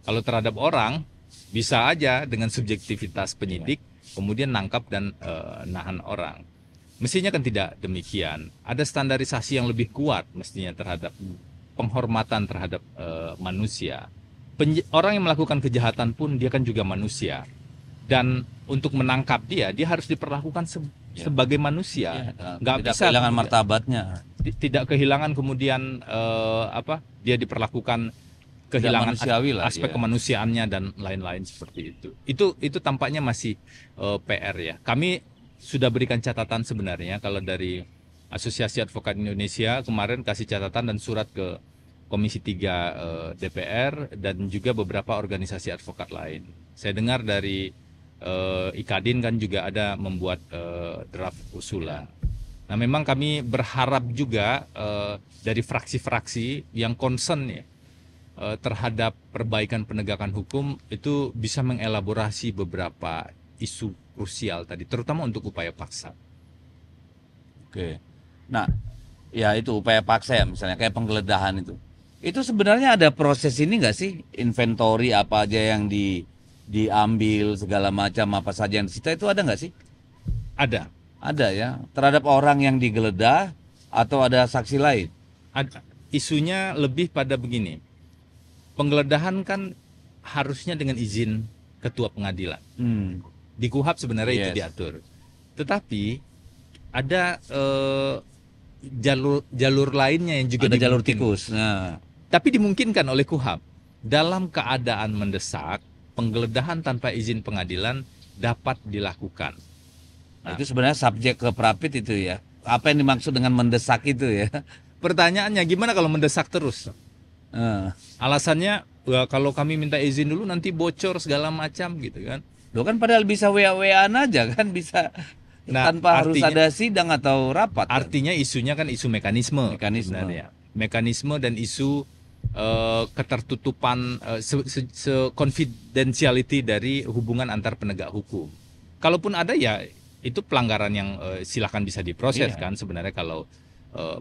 Kalau terhadap orang bisa aja dengan subjektivitas penyidik kemudian nangkap dan nahan orang. Mestinya kan tidak demikian. Ada standarisasi yang lebih kuat mestinya terhadap penghormatan terhadap manusia. Orang yang melakukan kejahatan pun dia kan juga manusia. Dan untuk menangkap dia harus diperlakukan sebagai manusia. Nggak tidak bisa kehilangan martabatnya. Tidak kehilangan kemudian dia diperlakukan kehilangan aspek kemanusiaannya dan lain-lain seperti itu. Itu tampaknya masih PR ya. Kami sudah berikan catatan sebenarnya kalau dari Asosiasi Advokat Indonesia kemarin kasih catatan dan surat ke Komisi 3 DPR dan juga beberapa organisasi advokat lain. Saya dengar dari IKADIN kan juga ada membuat draft usulan. Nah, memang kami berharap juga dari fraksi-fraksi yang concern ya terhadap perbaikan penegakan hukum itu bisa mengelaborasi beberapa isu krusial tadi, terutama untuk upaya paksa. Oke. Nah, ya itu upaya paksa ya, misalnya kayak penggeledahan itu. Itu sebenarnya ada proses ini nggak sih? Inventory apa aja yang diambil, segala macam apa saja yang disita itu ada nggak sih? Ada. Ada ya, terhadap orang yang digeledah atau ada saksi lain? Ada. Isunya lebih pada begini. Penggeledahan kan harusnya dengan izin ketua pengadilan. Di KUHAP sebenarnya itu diatur. Tetapi ada jalur lainnya yang juga ada jalur tikus. Nah. Tapi dimungkinkan oleh KUHAP. Dalam keadaan mendesak, penggeledahan tanpa izin pengadilan dapat dilakukan. Nah, itu sebenarnya subjek ke Prapit itu ya. Apa yang dimaksud dengan mendesak itu ya? Pertanyaannya gimana kalau mendesak terus? Alasannya kalau kami minta izin dulu nanti bocor segala macam gitu kan. Loh kan padahal bisa WA-WAan aja kan, bisa tanpa harus ada sidang atau rapat. Artinya isunya kan isu mekanisme. Mekanisme dan isu ketertutupan confidentiality dari hubungan antar penegak hukum. Kalaupun ada ya itu pelanggaran yang silakan bisa diproses kan sebenarnya kalau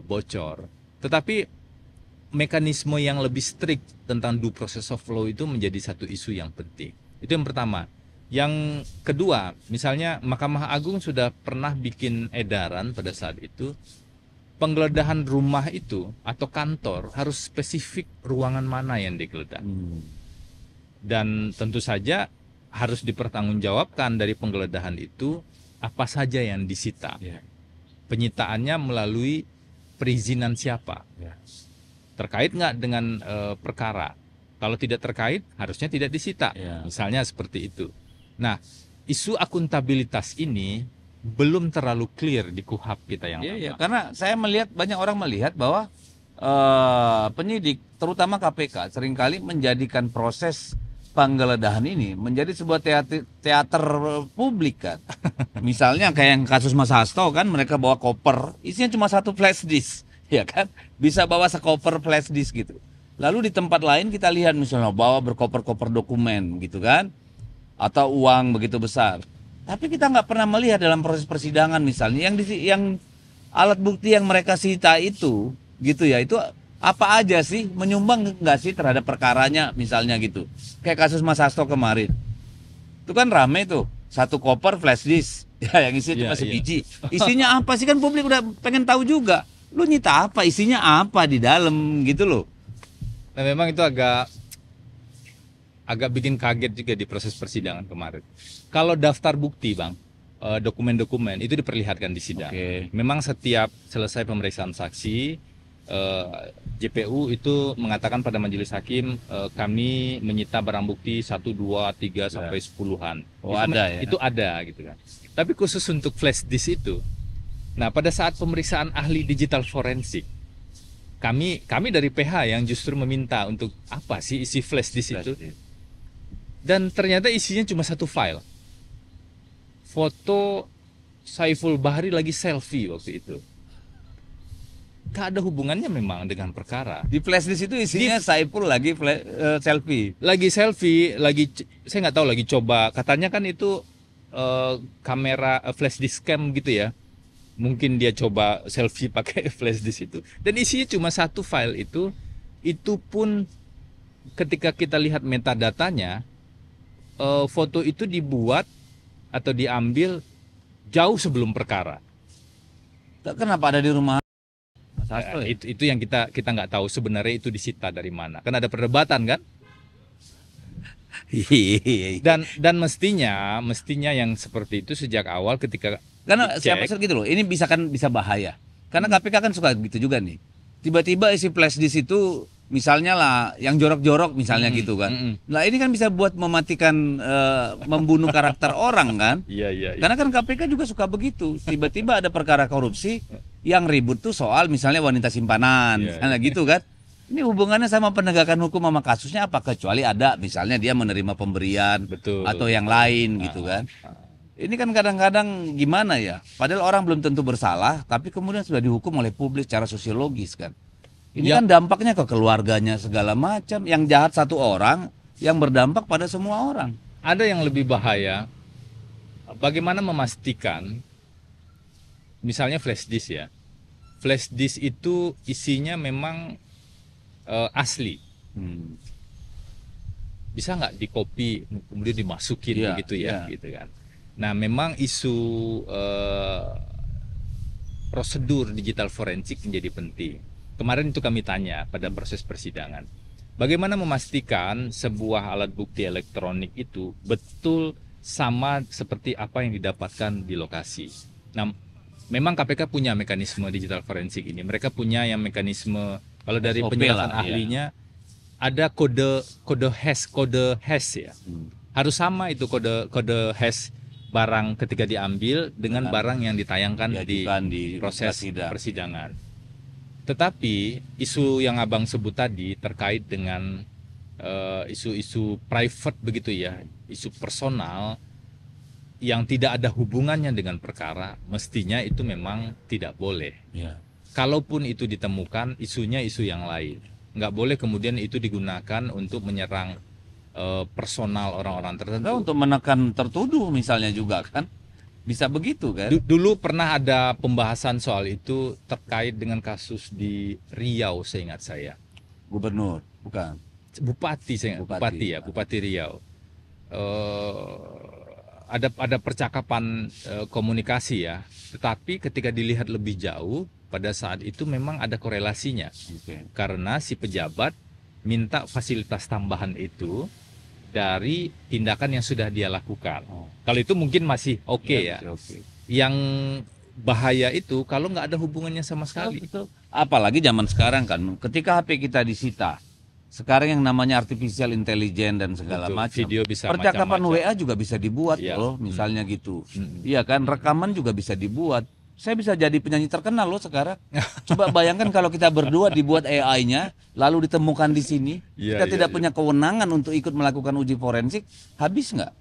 bocor. Tetapi mekanisme yang lebih strict tentang due process of law itu menjadi satu isu yang penting. Itu yang pertama. Yang kedua, misalnya Mahkamah Agung sudah pernah bikin edaran pada saat itu penggeledahan rumah itu atau kantor harus spesifik ruangan mana yang digeledah. Dan tentu saja harus dipertanggungjawabkan dari penggeledahan itu apa saja yang disita. Penyitaannya melalui perizinan siapa. Terkait nggak dengan perkara. Kalau tidak terkait, harusnya tidak disita. Misalnya seperti itu. Nah, isu akuntabilitas ini belum terlalu clear di KUHP kita yang lama. Karena saya melihat, banyak orang melihat bahwa penyidik, terutama KPK, seringkali menjadikan proses penggeledahan ini menjadi sebuah teater publik kan. Misalnya kayak yang kasus Mas Hasto kan, mereka bawa koper, isinya cuma satu flash disk, ya kan? Bisa bawa sekoper flash disk gitu. Lalu di tempat lain kita lihat misalnya bawa berkoper-koper dokumen gitu kan, atau uang begitu besar. Tapi kita nggak pernah melihat dalam proses persidangan misalnya yang alat bukti yang mereka sita itu, gitu ya, itu apa aja sih, menyumbang nggak sih terhadap perkaranya misalnya gitu. Kayak kasus Mas Hasto kemarin, itu kan rame tuh, satu koper flash disk, ya yang isi cuma sebiji. Isinya apa sih, kan publik udah pengen tahu juga. Lu nyita apa, isinya apa di dalam gitu loh. Nah, memang itu agak bikin kaget juga di proses persidangan kemarin. Kalau daftar bukti, Bang, dokumen-dokumen itu diperlihatkan di sidang. Memang setiap selesai pemeriksaan saksi, JPU itu mengatakan pada majelis hakim, kami menyita barang bukti 1, 2, 3 sampai 10-an. Itu ada gitu kan. Tapi khusus untuk flash disk itu, nah pada saat pemeriksaan ahli digital forensik, kami dari PH yang justru meminta untuk apa sih isi flash disk itu. Dan ternyata isinya cuma satu file. Foto Saiful Bahri lagi selfie waktu itu. Gak ada hubungannya memang dengan perkara. Di flash disk itu isinya Saiful lagi selfie. Lagi selfie, saya nggak tahu, lagi coba. Katanya kan itu kamera flash disk cam gitu ya. Mungkin dia coba selfie pakai flash disk itu. Dan isinya cuma satu file itu. Itu pun ketika kita lihat metadatanya, foto itu dibuat atau diambil jauh sebelum perkara. Kenapa ada di rumah Mas Hasto? Itu yang kita nggak tahu sebenarnya itu disita dari mana. Kan ada perdebatan kan? Dan mestinya yang seperti itu sejak awal ketika karena siapa gitu loh, ini bisa bahaya. Karena KPK kan suka gitu juga nih. Tiba-tiba isi flash disk itu misalnya lah yang jorok-jorok misalnya gitu kan. Nah ini kan bisa buat mematikan, membunuh karakter orang kan. Iya. Karena kan KPK juga suka begitu. Tiba-tiba ada perkara korupsi yang ribut tuh soal misalnya wanita simpanan, misalnya gitu kan. Ini hubungannya sama penegakan hukum sama kasusnya apa, kecuali ada misalnya dia menerima pemberian. Betul. Atau yang lain gitu kan. Ini kan kadang-kadang gimana ya, padahal orang belum tentu bersalah, tapi kemudian sudah dihukum oleh publik secara sosiologis kan. Ini kan dampaknya ke keluarganya segala macam. Yang jahat satu orang, yang berdampak pada semua orang. Ada yang lebih bahaya, bagaimana memastikan, misalnya flash disk ya. Flash disk itu isinya memang asli. Bisa nggak dikopi, kemudian dimasukin begitu ya, gitu kan. Nah, memang isu prosedur digital forensik menjadi penting. Kemarin itu kami tanya pada proses persidangan, bagaimana memastikan sebuah alat bukti elektronik itu betul sama seperti apa yang didapatkan di lokasi. Nah, memang KPK punya mekanisme digital forensik ini. Mereka punya yang mekanisme, kalau dari penjelasan ahlinya, ada kode hash ya. Harus sama itu kode hash barang ketika diambil dengan barang yang ditayangkan di proses persidangan. Tetapi isu yang abang sebut tadi terkait dengan isu-isu private begitu ya, isu personal yang tidak ada hubungannya dengan perkara, mestinya itu memang tidak boleh. Kalaupun itu ditemukan, isunya isu yang lain. Nggak boleh kemudian itu digunakan untuk menyerang personal orang-orang tertentu. Untuk menekan tertuduh misalnya juga kan. Bisa begitu kan? Dulu pernah ada pembahasan soal itu terkait dengan kasus di Riau, seingat saya. Gubernur, bukan? Bupati Riau. Ada percakapan komunikasi ya. Tetapi ketika dilihat lebih jauh pada saat itu memang ada korelasinya. Oke. Karena si pejabat minta fasilitas tambahan itu dari tindakan yang sudah dia lakukan. Oh. Kalau itu mungkin masih oke ya. Oke. Yang bahaya itu kalau nggak ada hubungannya sama sekali. Betul. Apalagi zaman sekarang kan, ketika HP kita disita, sekarang yang namanya artificial intelligence dan segala Betul, macam. video bisa Percakapan macam-macam. WA juga bisa dibuat Iya. loh, misalnya gitu. Mm-mm. Iya kan, rekaman juga bisa dibuat. Saya bisa jadi penyanyi terkenal loh sekarang. Coba bayangkan kalau kita berdua dibuat AI-nya, lalu ditemukan di sini, Iya, kita iya, tidak iya. punya kewenangan untuk ikut melakukan uji forensik, habis nggak?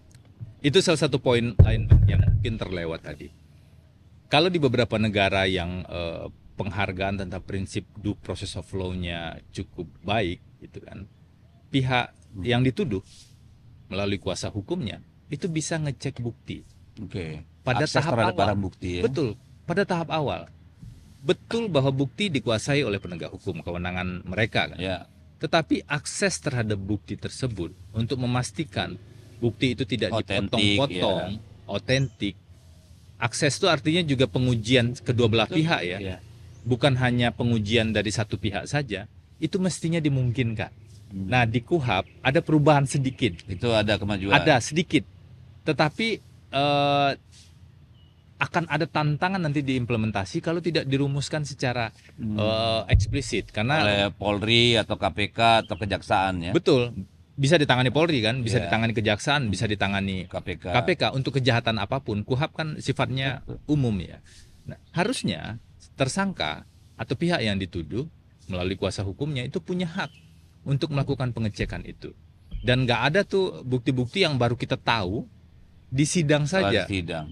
Itu salah satu poin lain yang mungkin terlewat tadi. Kalau di beberapa negara yang penghargaan tentang prinsip due process of law-nya cukup baik, gitu kan, pihak yang dituduh melalui kuasa hukumnya itu bisa ngecek bukti Oke. pada Akses tahap terhadap awal. barang bukti ya. Betul, pada tahap awal. Betul bahwa bukti dikuasai oleh penegak hukum, kewenangan mereka kan. Ya. Tetapi akses terhadap bukti tersebut untuk memastikan bukti itu tidak Otentik, dipotong-potong, otentik. Akses itu artinya juga pengujian kedua belah pihak ya. Ya. Bukan hanya pengujian dari satu pihak saja, itu mestinya dimungkinkan. Nah, di KUHP ada perubahan sedikit. Itu ada kemajuan. Ada sedikit. Tetapi akan ada tantangan nanti diimplementasi kalau tidak dirumuskan secara eksplisit karena oleh Polri atau KPK atau kejaksaan ya. betul bisa ditangani Polri kan, bisa Iya. ditangani kejaksaan, bisa ditangani KPK. KPK untuk kejahatan apapun. KUHP kan sifatnya umum ya. Nah, harusnya tersangka atau pihak yang dituduh melalui kuasa hukumnya itu punya hak untuk melakukan pengecekan itu. Dan nggak ada tuh bukti-bukti yang baru kita tahu di sidang Setelah saja. sidang.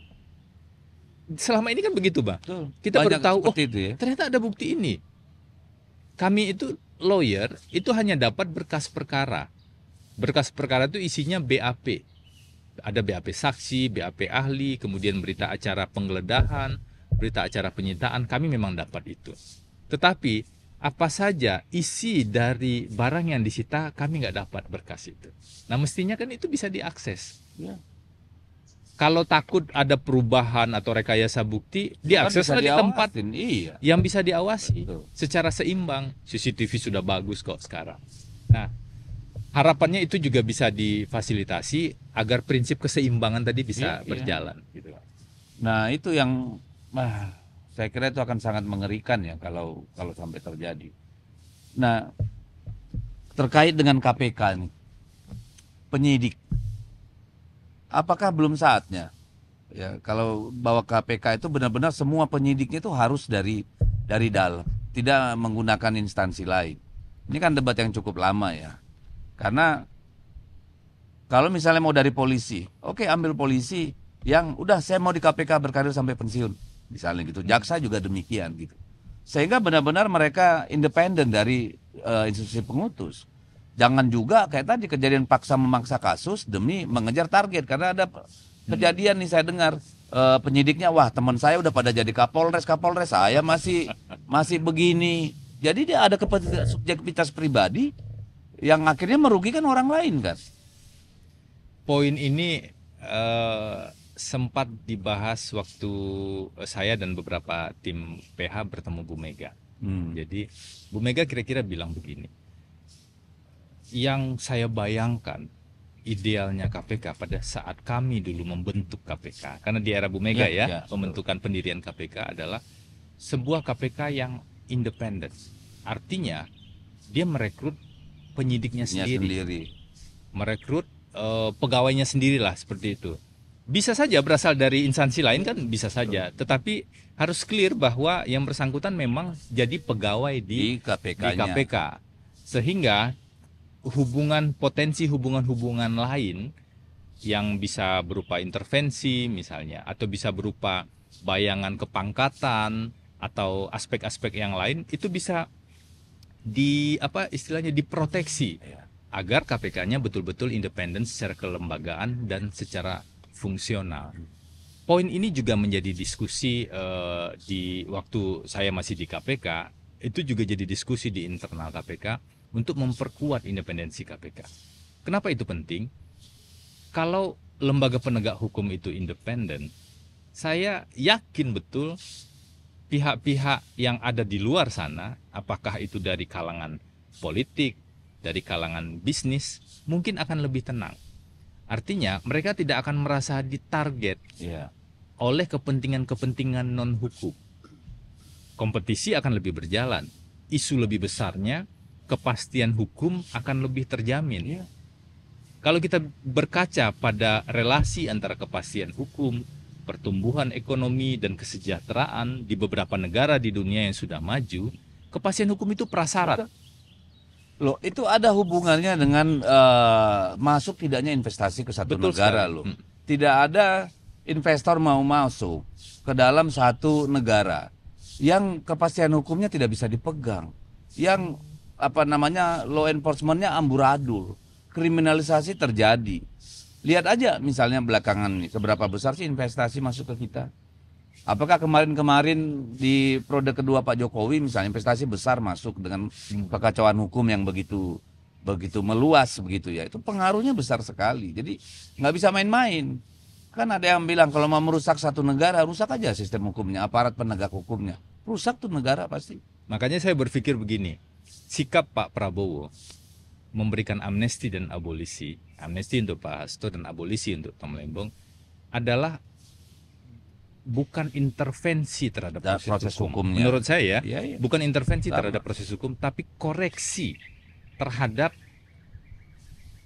Selama ini kan begitu, Bang. Betul. Kita baru Banyak tahu, seperti itu ya. ternyata ada bukti ini. Kami itu lawyer, itu hanya dapat berkas perkara. Berkas perkara itu isinya BAP. Ada BAP saksi, BAP ahli, kemudian berita acara penggeledahan, berita acara penyitaan, kami memang dapat itu. Tetapi, apa saja isi dari barang yang disita, kami nggak dapat berkas itu. Nah, mestinya kan itu bisa diakses. Ya. Kalau takut ada perubahan atau rekayasa bukti, Kan diakseslah bisa di tempat diawasin, iya. yang bisa diawasi Betul. secara seimbang. CCTV sudah bagus kok sekarang. Nah, harapannya itu juga bisa difasilitasi agar prinsip keseimbangan tadi bisa Iya, iya. berjalan. Gitu. Nah, itu yang saya kira itu akan sangat mengerikan ya kalau sampai terjadi. Nah, terkait dengan KPK nih, penyidik, apakah belum saatnya ya kalau bahwa KPK itu benar-benar semua penyidiknya itu harus dari dalam, tidak menggunakan instansi lain. Ini kan debat yang cukup lama ya. Karena kalau misalnya mau dari polisi, oke, ambil polisi yang udah saya mau di KPK berkarir sampai pensiun, misalnya gitu. Jaksa juga demikian gitu. Sehingga benar-benar mereka independen dari institusi pengutus. Jangan juga kayak tadi kejadian paksa memaksa kasus demi mengejar target, karena ada kejadian nih saya dengar penyidiknya, wah teman saya udah pada jadi kapolres, saya masih begini. Jadi dia ada subjektivitas pribadi yang akhirnya merugikan orang lain kan. Poin ini sempat dibahas waktu saya dan beberapa tim PH bertemu Bu Mega. Jadi Bu Mega kira-kira bilang begini, yang saya bayangkan idealnya KPK pada saat kami dulu membentuk KPK, karena di era Bu Mega pembentukan pendirian KPK adalah sebuah KPK yang independen. Artinya dia merekrut penyidiknya sendiri. Merekrut pegawainya sendirilah, seperti itu. Bisa saja berasal dari instansi lain kan, bisa saja. Tetapi harus clear bahwa yang bersangkutan memang jadi pegawai di KPK. Sehingga potensi hubungan-hubungan lain yang bisa berupa intervensi misalnya, atau bisa berupa bayangan kepangkatan atau aspek-aspek yang lain, itu bisa diproteksi agar KPK-nya betul-betul independen secara kelembagaan dan secara fungsional. Poin ini juga menjadi diskusi di waktu saya masih di KPK, itu juga jadi diskusi di internal KPK untuk memperkuat independensi KPK. Kenapa itu penting? Kalau lembaga penegak hukum itu independen, saya yakin betul pihak-pihak yang ada di luar sana, apakah itu dari kalangan politik, dari kalangan bisnis, mungkin akan lebih tenang. Artinya mereka tidak akan merasa ditarget oleh kepentingan-kepentingan non-hukum. Kompetisi akan lebih berjalan, isu lebih besarnya, kepastian hukum akan lebih terjamin. Kalau kita berkaca pada relasi antara kepastian hukum, pertumbuhan ekonomi, dan kesejahteraan di beberapa negara di dunia yang sudah maju, kepastian hukum itu prasyarat. Loh, itu ada hubungannya dengan masuk tidaknya investasi ke satu Betul negara sekali. loh. Tidak ada investor mau masuk ke dalam satu negara yang kepastian hukumnya tidak bisa dipegang, yang law enforcementnya amburadul, kriminalisasi terjadi. Lihat aja misalnya belakangan nih, seberapa besar sih investasi masuk ke kita? Apakah kemarin-kemarin di periode kedua Pak Jokowi misalnya investasi besar masuk dengan kekacauan hukum yang begitu meluas begitu ya, itu pengaruhnya besar sekali. Jadi nggak bisa main-main. Kan ada yang bilang kalau mau merusak satu negara, rusak aja sistem hukumnya, aparat penegak hukumnya. Rusak tuh negara pasti. Makanya saya berpikir begini, sikap Pak Prabowo memberikan amnesti dan abolisi, amnesti untuk Pak Hasto dan abolisi untuk Tom Lembong, adalah bukan intervensi terhadap proses hukum. hukumnya. Menurut saya, Iya. bukan intervensi Sama. terhadap proses hukum, tapi koreksi terhadap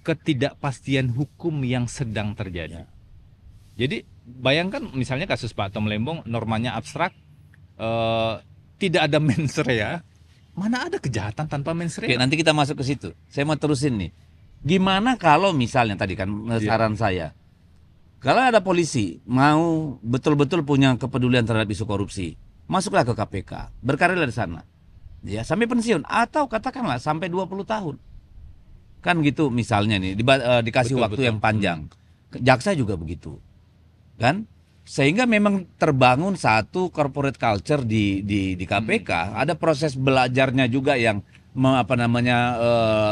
ketidakpastian hukum yang sedang terjadi. Jadi bayangkan misalnya kasus Pak Tom Lembong, normanya abstrak, tidak ada mens rea. Mana ada kejahatan tanpa mens rea? Oke, nanti kita masuk ke situ. Saya mau terusin nih. Gimana kalau misalnya tadi kan saran saya, kalau ada polisi mau betul-betul punya kepedulian terhadap isu korupsi, masuklah ke KPK, berkarir di sana, ya sampai pensiun atau katakanlah sampai 20 tahun, kan gitu misalnya nih, dikasih waktu yang panjang. Jaksa juga begitu, kan? Sehingga memang terbangun satu corporate culture di KPK. Ada proses belajarnya juga yang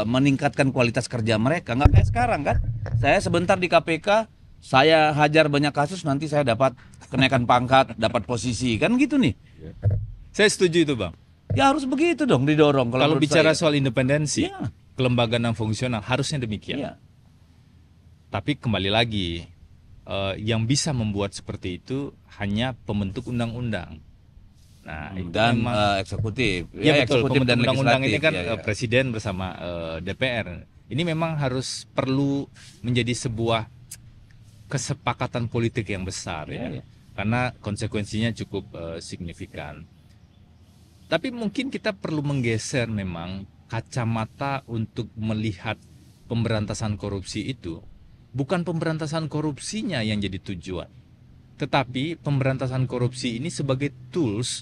meningkatkan kualitas kerja mereka. Nggak kayak sekarang kan. Saya sebentar di KPK, saya hajar banyak kasus, nanti saya dapat kenaikan pangkat, dapat posisi, kan gitu nih. Saya setuju itu, Bang. Ya harus begitu dong didorong. Kalau bicara saya. soal independensi, Ya. kelembagaan yang fungsional harusnya demikian. Ya. Tapi kembali lagi, yang bisa membuat seperti itu hanya pembentuk undang-undang. Nah, itu Dan memang eksekutif. ya betul, eksekutif dan undang-undang ini legislatif. kan Ya. presiden bersama DPR. Ini memang harus perlu menjadi sebuah kesepakatan politik yang besar ya. Karena konsekuensinya cukup signifikan. Tapi mungkin kita perlu menggeser memang kacamata untuk melihat pemberantasan korupsi itu. Bukan pemberantasan korupsinya yang jadi tujuan, tetapi pemberantasan korupsi ini sebagai tools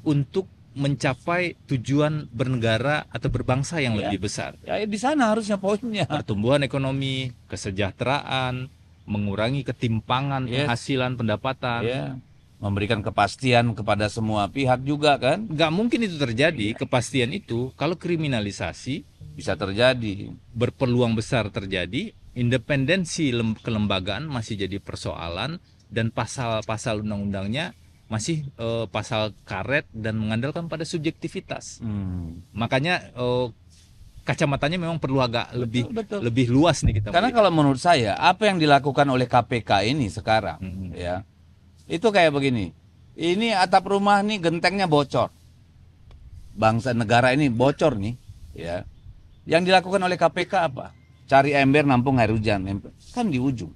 untuk mencapai tujuan bernegara atau berbangsa yang lebih besar. Ya di sana harusnya poinnya. Pertumbuhan ekonomi, kesejahteraan, mengurangi ketimpangan penghasilan, pendapatan. Memberikan kepastian kepada semua pihak juga kan. Nggak mungkin itu terjadi, kepastian itu, kalau kriminalisasi bisa terjadi. Berpeluang besar terjadi. Independensi kelembagaan masih jadi persoalan, dan pasal-pasal undang-undangnya masih pasal karet dan mengandalkan pada subjektivitas. Makanya kacamatanya memang perlu agak lebih luas nih kita. Karena kalau menurut saya apa yang dilakukan oleh KPK ini sekarang ya, itu kayak begini. Ini atap rumah nih gentengnya bocor. Bangsa negara ini bocor nih ya. Yang dilakukan oleh KPK apa? Cari ember nampung air hujan, kan di ujung.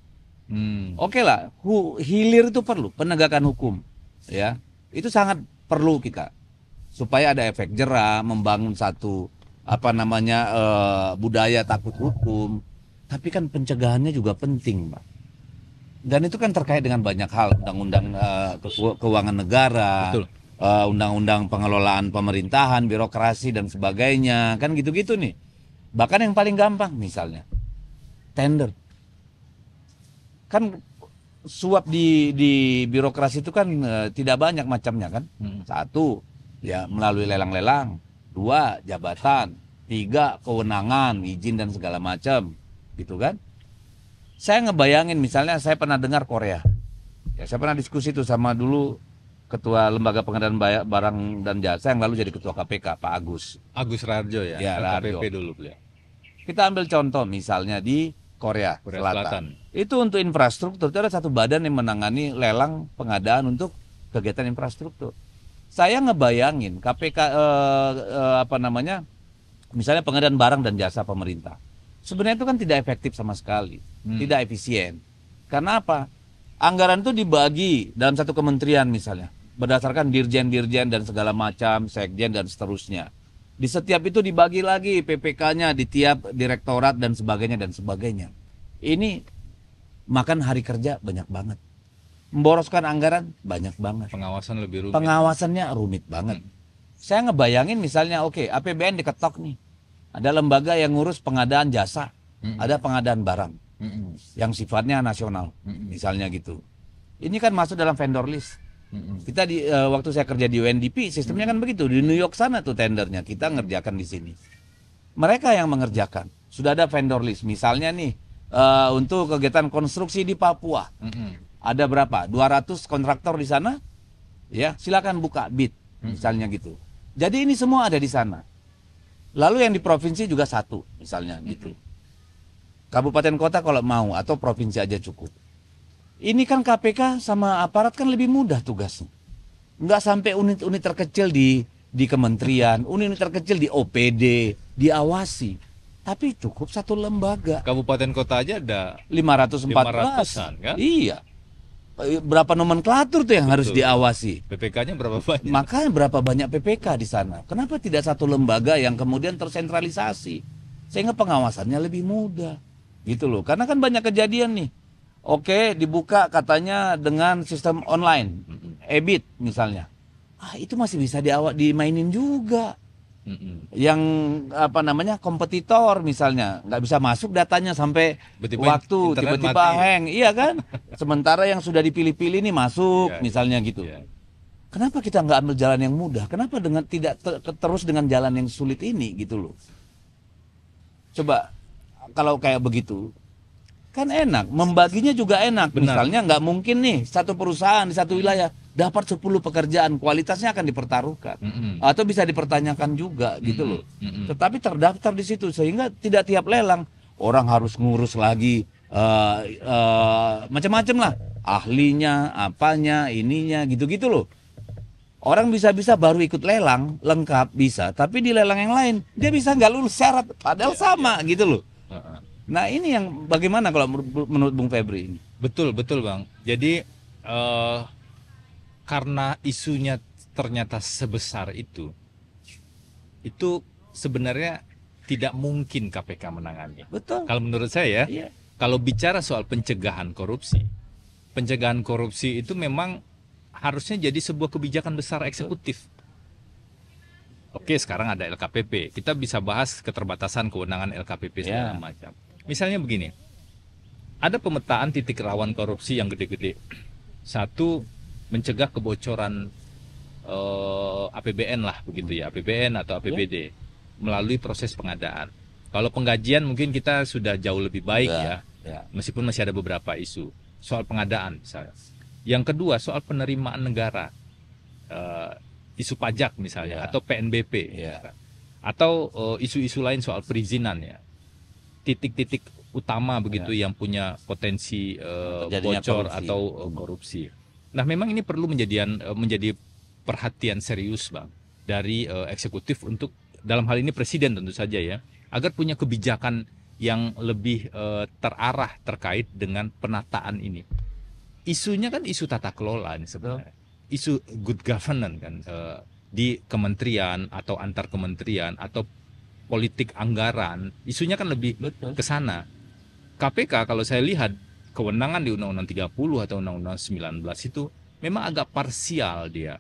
Oke lah, hilir itu perlu, penegakan hukum, ya itu sangat perlu kita supaya ada efek jera, membangun satu budaya takut hukum. Tapi kan pencegahannya juga penting, Pak. Dan itu kan terkait dengan banyak hal, undang-undang keuangan negara, undang-undang pengelolaan pemerintahan, birokrasi dan sebagainya, kan gitu-gitu nih. Bahkan yang paling gampang misalnya tender. Kan suap di birokrasi itu kan tidak banyak macamnya kan. Satu, ya melalui lelang-lelang. Dua, jabatan. Tiga, kewenangan, izin dan segala macam. Gitu kan. Saya ngebayangin misalnya saya pernah dengar Korea. Ya, saya pernah diskusi itu sama dulu Ketua Lembaga Pengadaan Barang dan Jasa yang lalu jadi Ketua KPK, Pak Agus. Agus Raharjo ya, Ya, LKPP Raharjo. dulu beliau. Kita ambil contoh misalnya di Korea Selatan. Itu untuk infrastruktur, itu ada satu badan yang menangani lelang pengadaan untuk kegiatan infrastruktur. Saya ngebayangin KPK misalnya pengadaan barang dan jasa pemerintah. Sebenarnya itu kan tidak efektif sama sekali, tidak efisien. Karena apa? Anggaran itu dibagi dalam satu kementerian misalnya, berdasarkan dirjen-dirjen dan segala macam, sekjen dan seterusnya. Di setiap itu dibagi lagi PPK-nya di tiap direktorat dan sebagainya dan sebagainya. Ini makan hari kerja banyak banget. Memboroskan anggaran banyak banget. Pengawasan lebih rumit. Pengawasannya rumit banget. Saya ngebayangin misalnya APBN diketok nih. Ada lembaga yang ngurus pengadaan jasa, ada pengadaan barang yang sifatnya nasional, misalnya gitu. Ini kan masuk dalam vendor list. Kita waktu saya kerja di UNDP, sistemnya kan begitu. Di New York sana tuh tendernya, kita ngerjakan di sini. Mereka yang mengerjakan. Sudah ada vendor list. Misalnya nih, untuk kegiatan konstruksi di Papua. Ada berapa? 200 kontraktor di sana. Ya, silakan buka bid, misalnya gitu. Jadi ini semua ada di sana. Lalu yang di provinsi juga satu, misalnya gitu. Kabupaten kota kalau mau, atau provinsi aja cukup. Ini kan KPK sama aparat kan lebih mudah tugasnya. Nggak sampai unit-unit terkecil di kementerian, unit terkecil di OPD, diawasi. Tapi cukup satu lembaga. Kabupaten kota aja ada 514 kan? Iya. Berapa nomenklatur tuh yang harus diawasi? PPK-nya berapa banyak? Makanya berapa banyak PPK di sana? Kenapa tidak satu lembaga yang kemudian tersentralisasi? Sehingga pengawasannya lebih mudah. Gitu loh. Karena kan banyak kejadian nih. Oke, dibuka katanya dengan sistem online. EBIT misalnya. Itu masih bisa dimainin juga. Yang kompetitor misalnya nggak bisa masuk datanya sampai tiba-tiba hang, iya kan? Sementara yang sudah dipilih-pilih nih masuk misalnya gitu. Kenapa kita nggak ambil jalan yang mudah? Kenapa dengan tidak terus dengan jalan yang sulit ini gitu loh? Coba kalau kayak begitu kan enak, membaginya juga enak. Benar. Misalnya nggak mungkin nih satu perusahaan di satu wilayah dapat 10 pekerjaan, kualitasnya akan dipertaruhkan atau bisa dipertanyakan juga gitu loh. Tetapi terdaftar di situ sehingga tidak tiap lelang orang harus ngurus lagi macam-macam lah, ahlinya, apanya, ininya gitu-gitu loh. Orang bisa-bisa baru ikut lelang lengkap bisa, tapi di lelang yang lain dia bisa nggak lulus syarat padahal sama gitu loh. Nah ini yang bagaimana kalau menurut Bung Febri ini? Betul Bang. Jadi karena isunya ternyata sebesar itu sebenarnya tidak mungkin KPK menangani. Betul. Kalau menurut saya, kalau bicara soal pencegahan korupsi itu memang harusnya jadi sebuah kebijakan besar eksekutif. Oke, sekarang ada LKPP. Kita bisa bahas keterbatasan kewenangan LKPP segala macam. Misalnya begini, ada pemetaan titik rawan korupsi yang gede-gede. Satu, mencegah kebocoran APBN lah begitu ya, APBN atau APBD melalui proses pengadaan. Kalau penggajian mungkin kita sudah jauh lebih baik ya, meskipun masih ada beberapa isu soal pengadaan misalnya. Yang kedua, soal penerimaan negara, isu pajak misalnya, atau PNBP, atau isu-isu lain soal perizinan ya. Titik-titik utama begitu yang punya potensi bocor korupsi. Atau korupsi. Nah, memang ini perlu menjadi perhatian serius Bang dari eksekutif untuk dalam hal ini presiden tentu saja ya, agar punya kebijakan yang lebih terarah terkait dengan penataan ini. Isunya kan isu tata kelola ini sebenarnya. Isu good governance kan di kementerian atau antar kementerian atau politik anggaran, isunya kan lebih ke sana. KPK kalau saya lihat kewenangan di Undang-Undang 30 atau Undang-Undang 19 itu memang agak parsial dia.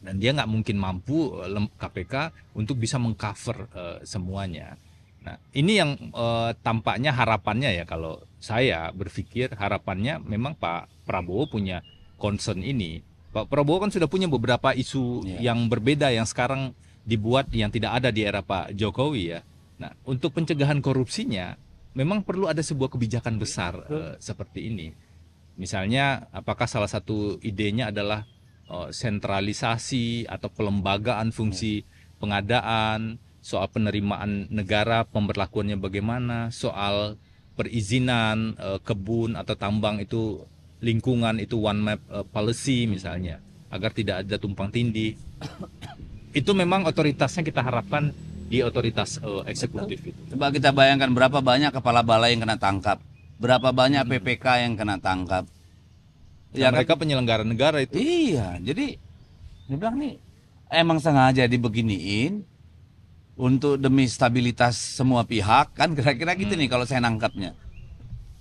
Dan dia nggak mungkin mampu KPK untuk bisa mengcover semuanya. Nah, ini yang tampaknya harapannya ya, kalau saya berpikir harapannya memang Pak Prabowo punya concern ini. Pak Prabowo kan sudah punya beberapa isu yang berbeda yang sekarang dibuat yang tidak ada di era Pak Jokowi ya. Nah, untuk pencegahan korupsinya memang perlu ada sebuah kebijakan besar seperti ini. Misalnya, apakah salah satu idenya adalah sentralisasi atau pelembagaan fungsi pengadaan, soal penerimaan negara, pemberlakuannya bagaimana, soal perizinan kebun atau tambang itu, lingkungan itu one map policy misalnya, agar tidak ada tumpang tindih. Itu memang otoritasnya kita harapkan di otoritas eksekutif itu. Coba kita bayangkan berapa banyak kepala balai yang kena tangkap, berapa banyak PPK yang kena tangkap. Ya, mereka penyelenggara negara itu. Iya, jadi dia bilang nih emang sengaja dibeginiin untuk demi stabilitas semua pihak kan, kira-kira gitu nih kalau saya nangkapnya.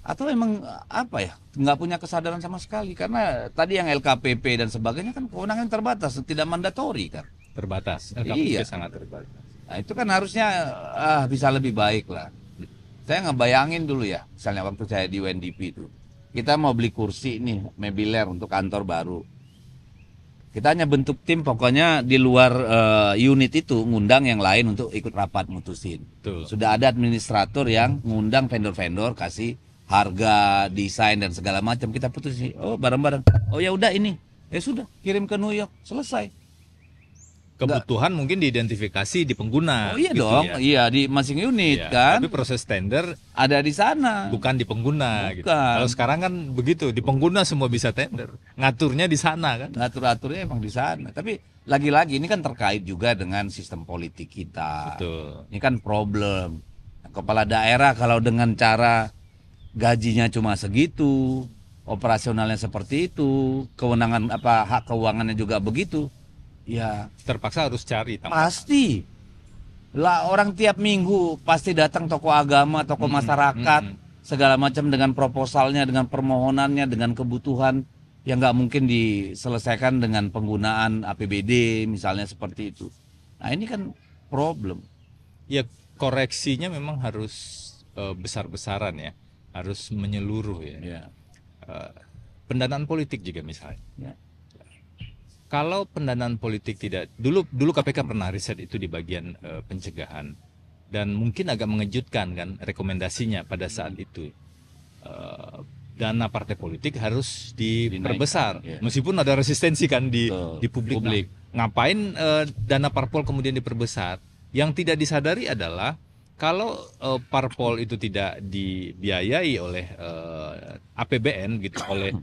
Atau emang apa ya, nggak punya kesadaran sama sekali, karena tadi yang LKPP dan sebagainya kan kewenangan terbatas, tidak mandatori kan. Terbatas. Iya, sangat terbatas. Nah, itu kan harusnya bisa lebih baik lah. Saya ngebayangin dulu ya, misalnya waktu saya di UNDP itu, kita mau beli kursi nih, mobiler untuk kantor baru. Kita hanya bentuk tim, pokoknya di luar unit itu ngundang yang lain untuk ikut rapat mutusin. Betul. Sudah ada administrator yang ngundang vendor-vendor, kasih harga, desain dan segala macam, kita putusin. Oh bareng-bareng. Oh ya udah ini, ya sudah kirim ke New York, selesai. Kebutuhan mungkin diidentifikasi di pengguna. Oh iya gitu dong, ya. iya di masing unit Iya, kan. Tapi proses tender Ada di sana. bukan di pengguna. Bukan. Gitu. Kalau sekarang kan begitu, di pengguna semua bisa tender. Ngaturnya di sana kan. Ngatur-aturnya emang di sana. Tapi lagi-lagi ini kan terkait juga dengan sistem politik kita. Betul. Ini kan problem. Kepala daerah kalau dengan cara gajinya cuma segitu, operasionalnya seperti itu, kewenangan hak keuangannya juga begitu. Ya Terpaksa harus cari tambahan. pasti lah, orang tiap minggu pasti datang tokoh agama, tokoh masyarakat, segala macam dengan proposalnya, dengan permohonannya, dengan kebutuhan yang nggak mungkin diselesaikan dengan penggunaan APBD misalnya seperti itu. Nah ini kan problem. Ya koreksinya memang harus besar-besaran ya, harus menyeluruh ya. Ya. Pendanaan politik juga misalnya. Ya. Kalau pendanaan politik tidak, dulu KPK pernah riset itu di bagian pencegahan, dan mungkin agak mengejutkan kan rekomendasinya pada saat itu. Dana partai politik harus diperbesar, Dinaikkan, ya. meskipun ada resistensi kan di publik. Publik. Nah, ngapain dana parpol kemudian diperbesar? Yang tidak disadari adalah kalau parpol itu tidak dibiayai oleh APBN gitu, oleh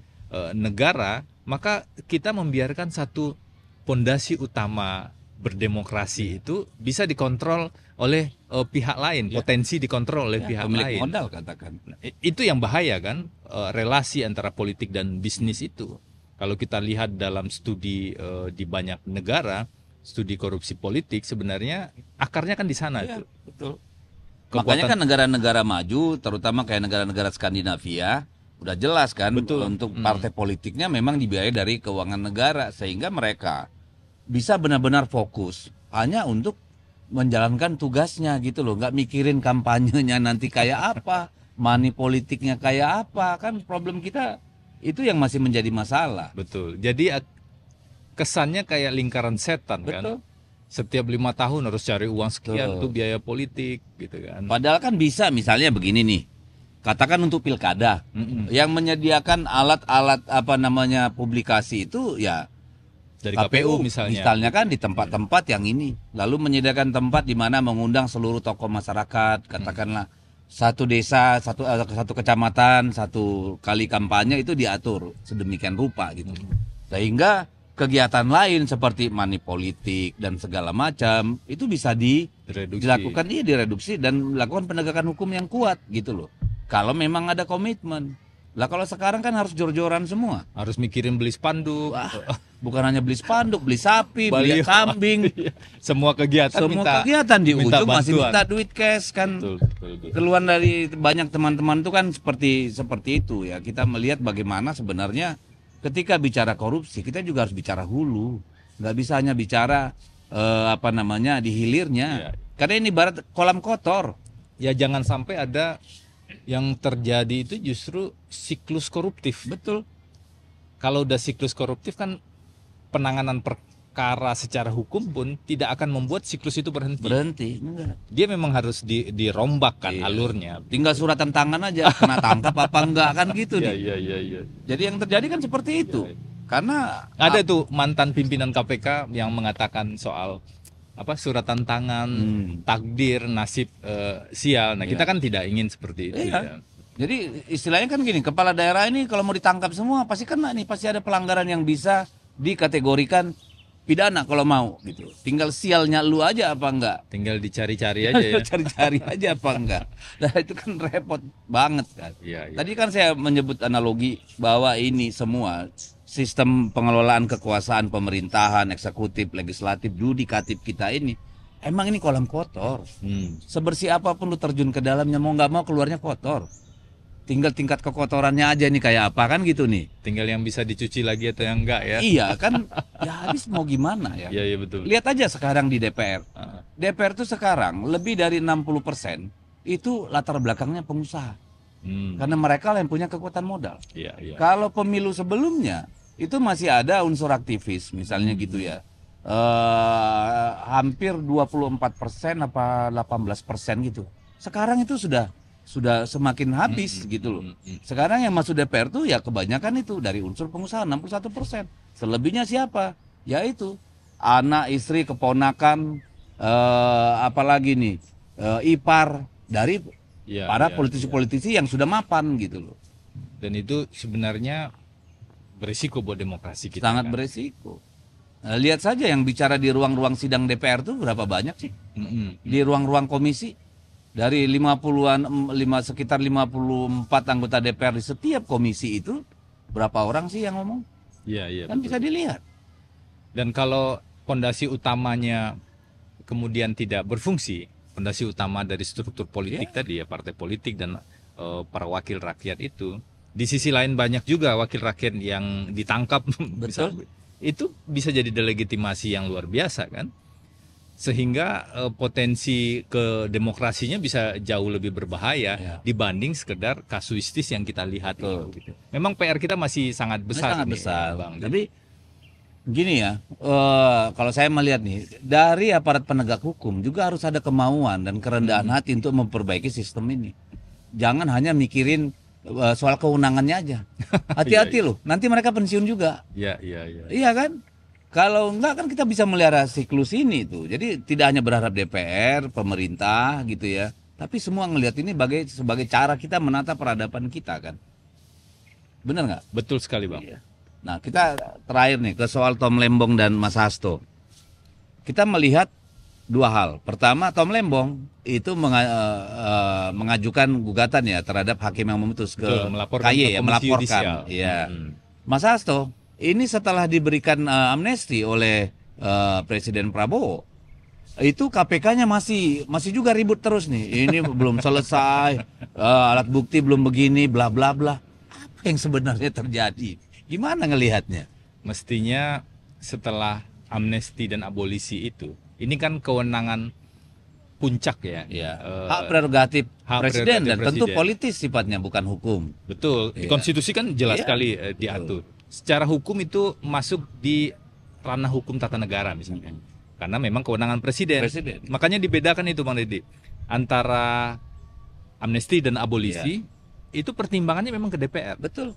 negara, maka kita membiarkan satu pondasi utama berdemokrasi itu bisa dikontrol oleh pihak lain, potensi dikontrol oleh pihak Pemilik lain. modal katakan. Itu yang bahaya kan, relasi antara politik dan bisnis itu. Kalau kita lihat dalam studi di banyak negara, studi korupsi politik sebenarnya akarnya kan di sana Ya, itu. betul. Makanya kan negara-negara maju, terutama kayak negara-negara Skandinavia, udah jelas kan, Betul. Untuk partai politiknya memang dibiayai dari keuangan negara, sehingga mereka bisa benar-benar fokus hanya untuk menjalankan tugasnya gitu loh, nggak mikirin kampanyenya nanti kayak apa, money politiknya kayak apa. Kan problem kita itu yang masih menjadi masalah. Betul. Jadi kesannya kayak lingkaran setan. Betul. Kan. Setiap 5 tahun harus cari uang sekian Betul. untuk biaya politik gitu kan. Padahal kan bisa misalnya begini nih. Katakan untuk pilkada, yang menyediakan alat-alat publikasi itu ya Dari KPU misalnya. kan di tempat-tempat yang ini, lalu menyediakan tempat di mana mengundang seluruh tokoh masyarakat, katakanlah satu desa, satu kecamatan, satu kali kampanye itu diatur sedemikian rupa gitu, sehingga kegiatan lain seperti money politik dan segala macam itu bisa dilakukan, direduksi dan melakukan penegakan hukum yang kuat gitu loh. Kalau memang ada komitmen. Lah kalau sekarang kan harus jor-joran semua. Harus mikirin beli spanduk. Wah, bukan hanya beli spanduk, beli sapi, beli Baliho. kambing. Semua kegiatan Kegiatan di minta ujung masih bantuan. minta duit cash kan. Betul. Keluhan dari banyak teman-teman itu kan seperti itu ya. Kita melihat bagaimana sebenarnya ketika bicara korupsi kita juga harus bicara hulu. Nggak bisa hanya bicara di hilirnya. Iya. Karena ini ibarat kolam kotor. Ya jangan sampai ada yang terjadi itu justru siklus koruptif. Betul. Kalau udah siklus koruptif kan penanganan perkara secara hukum pun tidak akan membuat siklus itu berhenti. Enggak. Dia memang harus dirombak kan Iya. alurnya. Tinggal suratan tangan aja, kena tangkap apa enggak kan gitu nih. Iya. Jadi yang terjadi kan seperti itu. Karena Ada tuh mantan pimpinan KPK yang mengatakan soal apa suratan tangan, takdir, nasib sial. Nah, kita kan tidak ingin seperti itu ya. Jadi istilahnya kan gini, kepala daerah ini kalau mau ditangkap semua pasti kena nih, pasti ada pelanggaran yang bisa dikategorikan pidana kalau mau gitu. Tinggal sialnya lu aja apa enggak. Tinggal dicari-cari aja ya. Cari-cari aja apa enggak. Nah itu kan repot banget kan. Iya, iya. Tadi kan saya menyebut analogi bahwa ini semua sistem pengelolaan kekuasaan pemerintahan, eksekutif, legislatif, yudikatif kita ini emang ini kolam kotor. Sebersih apapun lu terjun ke dalamnya mau nggak mau keluarnya kotor. Tinggal tingkat kekotorannya aja nih kayak apa kan gitu nih. Tinggal yang bisa dicuci lagi atau yang enggak ya. Iya kan, ya habis mau gimana ya. Iya, iya betul. Lihat aja sekarang di DPR. DPR tuh sekarang lebih dari 60% itu latar belakangnya pengusaha. Karena mereka yang punya kekuatan modal. Iya, iya. Kalau pemilu sebelumnya itu masih ada unsur aktivis misalnya gitu ya. Hampir 24% apa 18% gitu. Sekarang itu sudah semakin habis gitu loh. Sekarang yang masuk DPR tuh ya kebanyakan itu dari unsur pengusaha 61%. Selebihnya siapa? Yaitu anak, istri, keponakan, apalagi nih ipar dari para politisi-politisi yang sudah mapan gitu loh. Dan itu sebenarnya berisiko buat demokrasi kita. Sangat berisiko. Lihat saja yang bicara di ruang-ruang sidang DPR tuh berapa banyak sih? Di ruang-ruang komisi. Dari 50-an, sekitar 54 anggota DPR di setiap komisi itu, berapa orang sih yang ngomong? Iya, iya. Kan bisa dilihat. Dan kalau fondasi utamanya kemudian tidak berfungsi, fondasi utama dari struktur politik tadi ya, partai politik dan para wakil rakyat itu, di sisi lain banyak juga wakil rakyat yang ditangkap. Betul. Itu bisa jadi delegitimasi yang luar biasa kan? Sehingga potensi ke demokrasinya bisa jauh lebih berbahaya dibanding sekedar kasuistis yang kita lihat gitu. Memang PR kita masih sangat besar. Sangat besar, Bang. Tapi gini ya, kalau saya melihat nih dari aparat penegak hukum juga harus ada kemauan dan kerendahan hati untuk memperbaiki sistem ini. Jangan hanya mikirin soal kewenangannya aja. Hati-hati loh, nanti mereka pensiun juga. Iya, iya, iya. Iya kan? Kalau enggak kan kita bisa melihara siklus ini tuh. Jadi tidak hanya berharap DPR, pemerintah gitu ya. Tapi semua ngelihat ini sebagai cara kita menata peradaban kita kan. Benar nggak? Betul sekali Bang. Iya. Nah kita terakhir nih ke soal Tom Lembong dan Mas Hasto. Kita melihat dua hal. Pertama Tom Lembong itu mengajukan gugatan ya terhadap hakim yang memutus ke melaporkan KY ya, melaporkan. Iya. Mas Hasto ini setelah diberikan amnesti oleh Presiden Prabowo, itu KPK-nya masih juga ribut terus nih. Ini belum selesai, alat bukti belum begini, bla bla bla. Apa yang sebenarnya terjadi? Gimana ngelihatnya? Mestinya setelah amnesti dan abolisi itu, ini kan kewenangan puncak ya. Hak prerogatif presiden dan tentu presiden. politis sifatnya bukan hukum. Betul. Di konstitusi kan jelas sekali diatur. Secara hukum itu masuk di ranah hukum tata negara misalnya. Karena memang kewenangan presiden. Makanya dibedakan itu Bang Deddy. Antara amnesti dan abolisi itu pertimbangannya memang ke DPR. Betul.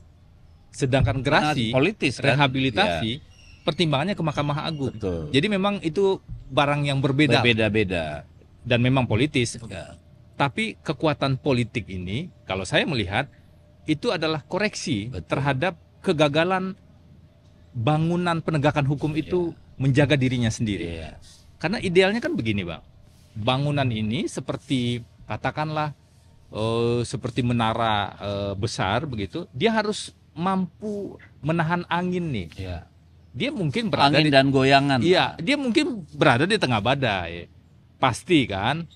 Sedangkan gerasi, politis kan? rehabilitasi pertimbangannya ke Mahkamah Agung. Betul. Jadi memang itu barang yang berbeda. Berbeda-beda. Dan memang politis. Tapi kekuatan politik ini kalau saya melihat itu adalah koreksi terhadap kegagalan bangunan penegakan hukum itu menjaga dirinya sendiri. Karena idealnya kan begini Bang, bangunan ini seperti katakanlah seperti menara besar begitu, dia harus mampu menahan angin nih. Dia mungkin berada angin dan goyangan. Iya, dia mungkin berada di tengah badai. Pasti kan,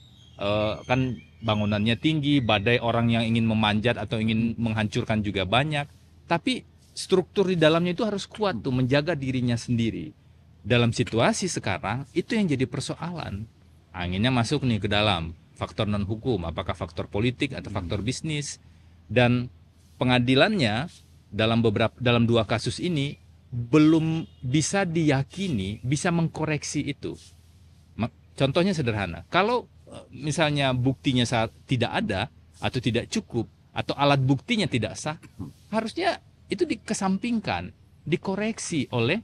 kan bangunannya tinggi, badai orang yang ingin memanjat atau ingin menghancurkan juga banyak. Tapi struktur di dalamnya itu harus kuat tuh menjaga dirinya sendiri. Dalam situasi sekarang itu yang jadi persoalan. Anginnya masuk nih ke dalam faktor non hukum, apakah faktor politik atau faktor bisnis. Dan pengadilannya dalam dua kasus ini belum bisa diyakini bisa mengkoreksi itu. Contohnya sederhana. Kalau misalnya buktinya tidak ada atau tidak cukup atau alat buktinya tidak sah, harusnya itu dikesampingkan. dikoreksi oleh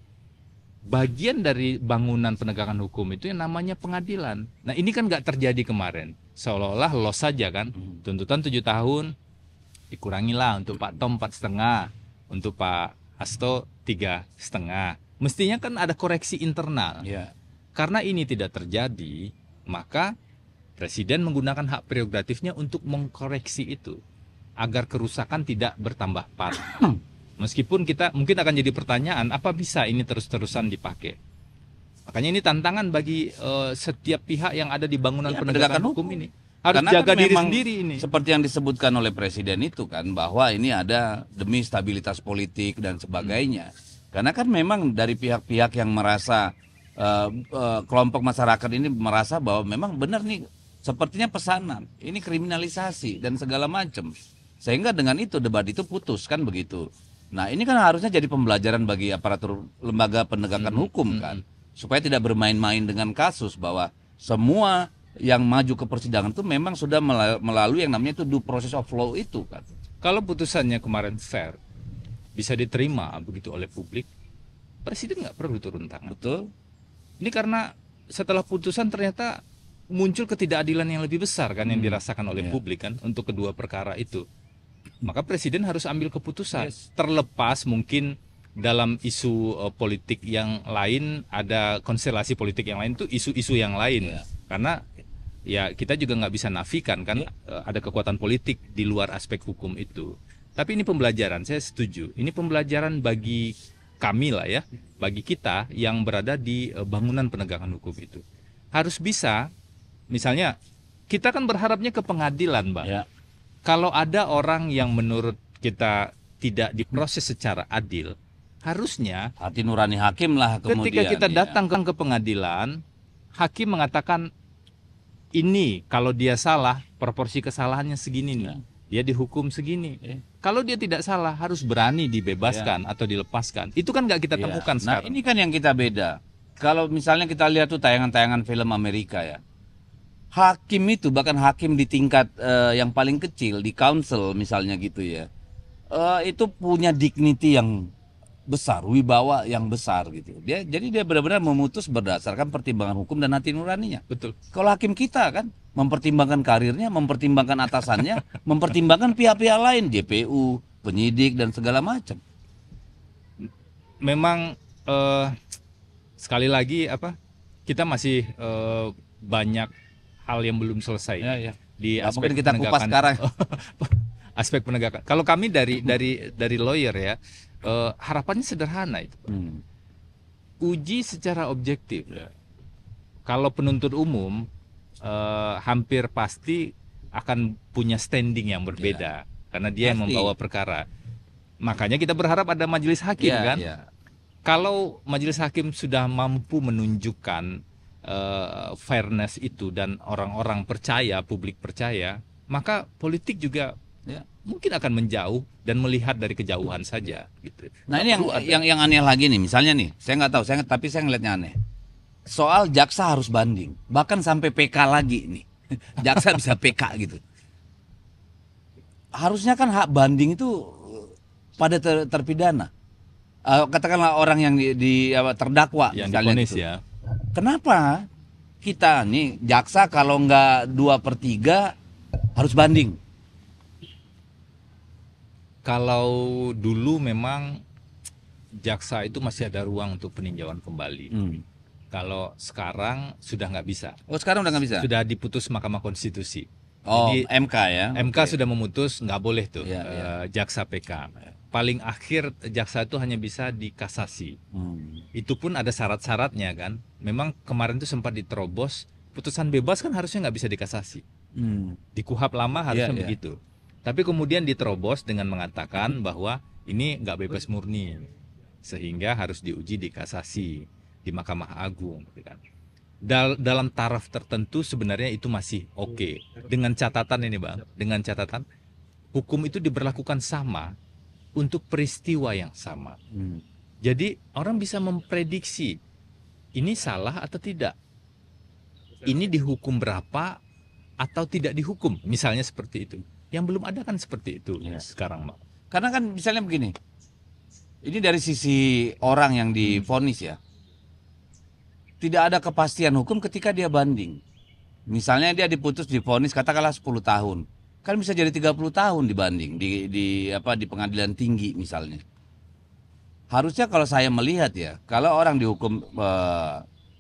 bagian dari bangunan penegakan hukum itu yang namanya pengadilan. Nah ini kan nggak terjadi kemarin, seolah-olah los saja kan, tuntutan 7 tahun, dikurangilah untuk Pak Tom 4,5, untuk Pak Hasto 3,5. Mestinya kan ada koreksi internal. Ya. Karena ini tidak terjadi, maka Presiden menggunakan hak prerogatifnya untuk mengkoreksi itu agar kerusakan tidak bertambah parah. Meskipun kita mungkin akan jadi pertanyaan, apa bisa ini terus-terusan dipakai? Makanya ini tantangan bagi setiap pihak yang ada di bangunan penegakan hukum ini. Harus Karena jaga kan diri memang sendiri ini. Seperti yang disebutkan oleh Presiden itu kan, bahwa ini ada demi stabilitas politik dan sebagainya. Karena kan memang dari pihak-pihak yang merasa kelompok masyarakat ini merasa bahwa memang benar nih, sepertinya pesanan, ini kriminalisasi dan segala macam. Sehingga dengan itu debat itu putus kan begitu. Nah ini kan harusnya jadi pembelajaran bagi aparatur lembaga penegakan hukum kan, supaya tidak bermain-main dengan kasus, bahwa semua yang maju ke persidangan itu memang sudah melalui yang namanya itu due process of law itu kan. Kalau putusannya kemarin fair, bisa diterima begitu oleh publik, Presiden nggak perlu turun tangan. Betul. Ini karena setelah putusan ternyata muncul ketidakadilan yang lebih besar kan yang dirasakan oleh publik kan untuk kedua perkara itu. Maka Presiden harus ambil keputusan. Terlepas mungkin dalam isu politik yang lain, ada konstelasi politik yang lain, itu isu-isu yang lain. Karena ya kita juga nggak bisa nafikan kan ada kekuatan politik di luar aspek hukum itu. Tapi ini pembelajaran, saya setuju. Ini pembelajaran bagi kami lah ya, bagi kita yang berada di bangunan penegakan hukum itu. Harus bisa, misalnya kita kan berharapnya ke pengadilan, Mbak. Ya. Kalau ada orang yang menurut kita tidak diproses secara adil, harusnya Hati nurani hakim lah kemudian. ketika kita ya. datang ke pengadilan, hakim mengatakan ini kalau dia salah, proporsi kesalahannya segini nih. Dia dihukum segini. Kalau dia tidak salah, harus berani dibebaskan atau dilepaskan. Itu kan nggak kita Ya. temukan Nah sekarang. ini kan yang kita beda. Kalau misalnya kita lihat tuh tayangan-tayangan film Amerika ya, hakim itu, bahkan hakim di tingkat yang paling kecil, di council misalnya gitu ya, itu punya dignity yang besar, wibawa yang besar gitu. Jadi dia benar-benar memutus berdasarkan pertimbangan hukum dan hati nuraninya. Betul. Kalau hakim kita kan mempertimbangkan karirnya, mempertimbangkan atasannya, mempertimbangkan pihak-pihak lain, JPU, penyidik dan segala macam. Memang sekali lagi kita masih banyak hal yang belum selesai di Nah, aspek mungkin kita kupas sekarang. aspek penegakan. Kalau kami dari lawyer ya, harapannya sederhana itu. Uji secara objektif. Kalau penuntut umum hampir pasti akan punya standing yang berbeda karena dia yang Pasti. membawa perkara. Makanya kita berharap ada majelis hakim kan. Kalau majelis hakim sudah mampu menunjukkan fairness itu dan orang-orang percaya, publik percaya, maka politik juga mungkin akan menjauh dan melihat dari kejauhan saja gitu. Nah ini yang aneh lagi nih, misalnya nih, saya nggak tahu, tapi saya ngeliatnya aneh. Soal jaksa harus banding, bahkan sampai PK lagi nih, jaksa bisa PK gitu. Harusnya kan hak banding itu pada terpidana, katakanlah orang yang terdakwa Yang misalnya divonis gitu. ya. Kenapa kita nih jaksa kalau nggak 2/3 harus banding? Kalau dulu memang jaksa itu masih ada ruang untuk peninjauan kembali. Kalau sekarang sudah nggak bisa. Oh sekarang udah nggak bisa? Sudah diputus Mahkamah Konstitusi. Oh Jadi, MK ya? MK sudah memutus nggak boleh tuh jaksa PK. Paling akhir jaksa itu hanya bisa dikasasi. Itu pun ada syarat-syaratnya kan. Memang kemarin tuh sempat diterobos, putusan bebas kan harusnya nggak bisa dikasasi. Di KUHP lama harusnya begitu. Tapi kemudian diterobos dengan mengatakan bahwa ini nggak bebas murni, sehingga harus diuji di kasasi di Mahkamah Agung. Gitu kan. Dalam taraf tertentu sebenarnya itu masih oke. Dengan catatan ini Bang, dengan catatan hukum itu diberlakukan sama untuk peristiwa yang sama. Jadi orang bisa memprediksi ini salah atau tidak, ini dihukum berapa atau tidak dihukum, misalnya seperti itu. Yang belum ada kan seperti itu sekarang, Mak. Karena kan misalnya begini, Ini dari sisi orang yang divonis ya. Tidak ada kepastian hukum ketika dia banding. Misalnya dia divonis katakanlah 10 tahun. Kan bisa jadi 30 tahun dibanding di pengadilan tinggi misalnya. Harusnya kalau saya melihat ya, kalau orang dihukum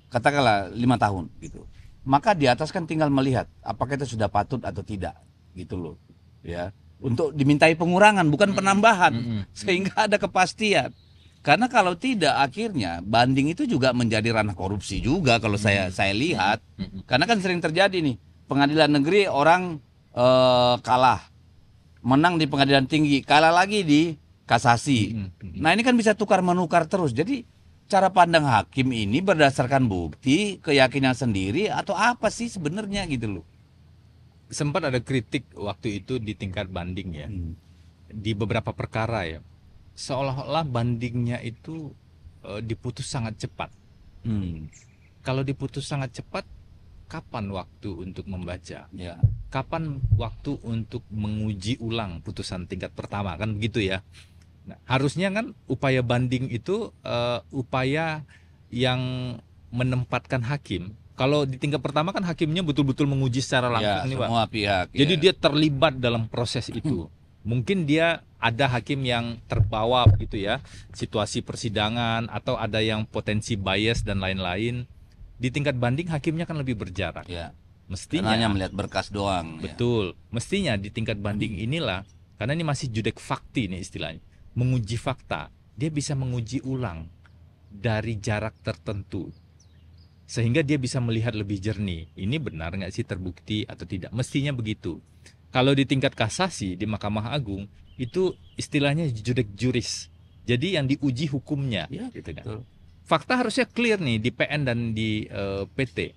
katakanlah 5 tahun gitu. Maka di atas kan tinggal melihat apakah itu sudah patut atau tidak gitu loh. Ya. Untuk dimintai pengurangan bukan penambahan sehingga ada kepastian. Karena kalau tidak akhirnya banding itu juga menjadi ranah korupsi juga kalau saya lihat. Karena kan sering terjadi nih, pengadilan negeri orang kalah, menang di pengadilan tinggi, kalah lagi di kasasi. Nah, ini kan bisa tukar menukar terus. Jadi cara pandang hakim ini berdasarkan bukti, keyakinan sendiri atau apa sih sebenarnya gitu loh. Sempat ada kritik waktu itu di tingkat banding ya, di beberapa perkara ya, seolah-olah bandingnya itu diputus sangat cepat. Kalau diputus sangat cepat, kapan waktu untuk membaca? Ya. Kapan waktu untuk menguji ulang putusan tingkat pertama, kan begitu ya? Nah, harusnya kan upaya banding itu upaya yang menempatkan hakim. Kalau di tingkat pertama kan hakimnya betul-betul menguji secara langsung nih, Pak. Semua pihak. Jadi dia terlibat dalam proses itu. Mungkin dia ada hakim yang terbawa gitu ya, situasi persidangan, atau ada yang potensi bias dan lain-lain. Di tingkat banding hakimnya kan lebih berjarak. Ya. Mestinya hanya melihat berkas doang. Betul. Mestinya di tingkat banding inilah, karena ini masih judek fakti nih istilahnya, menguji fakta, dia bisa menguji ulang dari jarak tertentu. Sehingga dia bisa melihat lebih jernih, ini benar nggak sih terbukti atau tidak. Mestinya begitu. Kalau di tingkat kasasi di Mahkamah Agung, itu istilahnya judek juris. Jadi yang diuji hukumnya. Ya, gitu kan. betul. Fakta harusnya clear nih di PN dan di PT.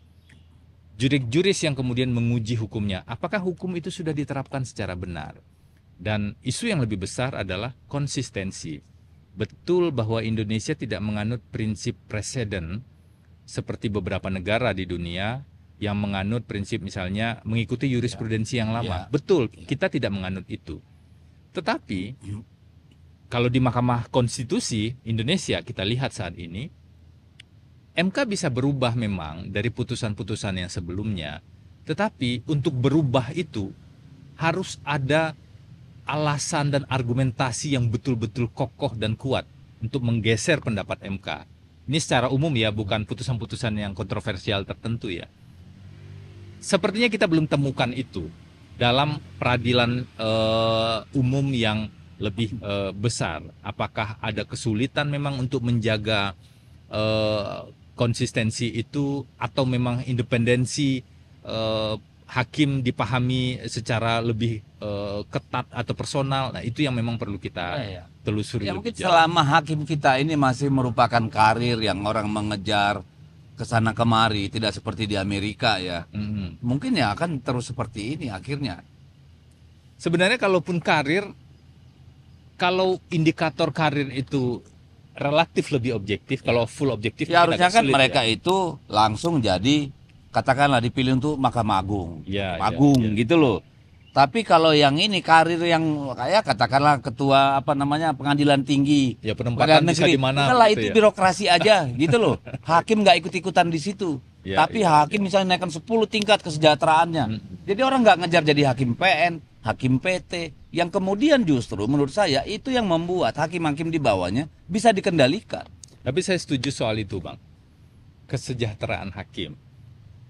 Judek juris yang kemudian menguji hukumnya. Apakah hukum itu sudah diterapkan secara benar? Dan isu yang lebih besar adalah konsistensi. Betul bahwa Indonesia tidak menganut prinsip preseden seperti beberapa negara di dunia yang menganut prinsip misalnya mengikuti jurisprudensi yang lama. Betul, kita tidak menganut itu. Tetapi kalau di Mahkamah Konstitusi Indonesia kita lihat saat ini, MK bisa berubah memang dari putusan-putusan yang sebelumnya. Tetapi untuk berubah itu harus ada alasan dan argumentasi yang betul-betul kokoh dan kuat untuk menggeser pendapat MK. Ini secara umum ya, bukan putusan-putusan yang kontroversial tertentu ya. Sepertinya kita belum temukan itu dalam peradilan umum yang lebih besar. Apakah ada kesulitan memang untuk menjaga konsistensi itu, atau memang independensi hakim dipahami secara lebih ketat atau personal? Nah, itu yang memang perlu kita telusuri. Ya, mungkin selama hakim kita ini masih merupakan karir yang orang mengejar kesana kemari, tidak seperti di Amerika ya. Mungkin ya akan terus seperti ini akhirnya. Sebenarnya kalaupun karir, kalau indikator karir itu relatif lebih objektif, kalau full objektif ya harusnya kan sulit, mereka ya. itu langsung jadi katakanlah dipilih untuk Mahkamah Agung, ya. gitu loh. Tapi kalau yang ini karir yang kayak katakanlah ketua pengadilan tinggi, ya penempatan bisa di mana? Lah itu birokrasi aja, gitu loh. Hakim nggak ikut-ikutan di situ. Tapi hakim misalnya naikkan 10 tingkat kesejahteraannya. Jadi orang nggak ngejar jadi hakim PN, hakim PT, yang kemudian justru menurut saya itu yang membuat hakim-hakim di bawahnya bisa dikendalikan. Tapi saya setuju soal itu, Bang. Kesejahteraan hakim.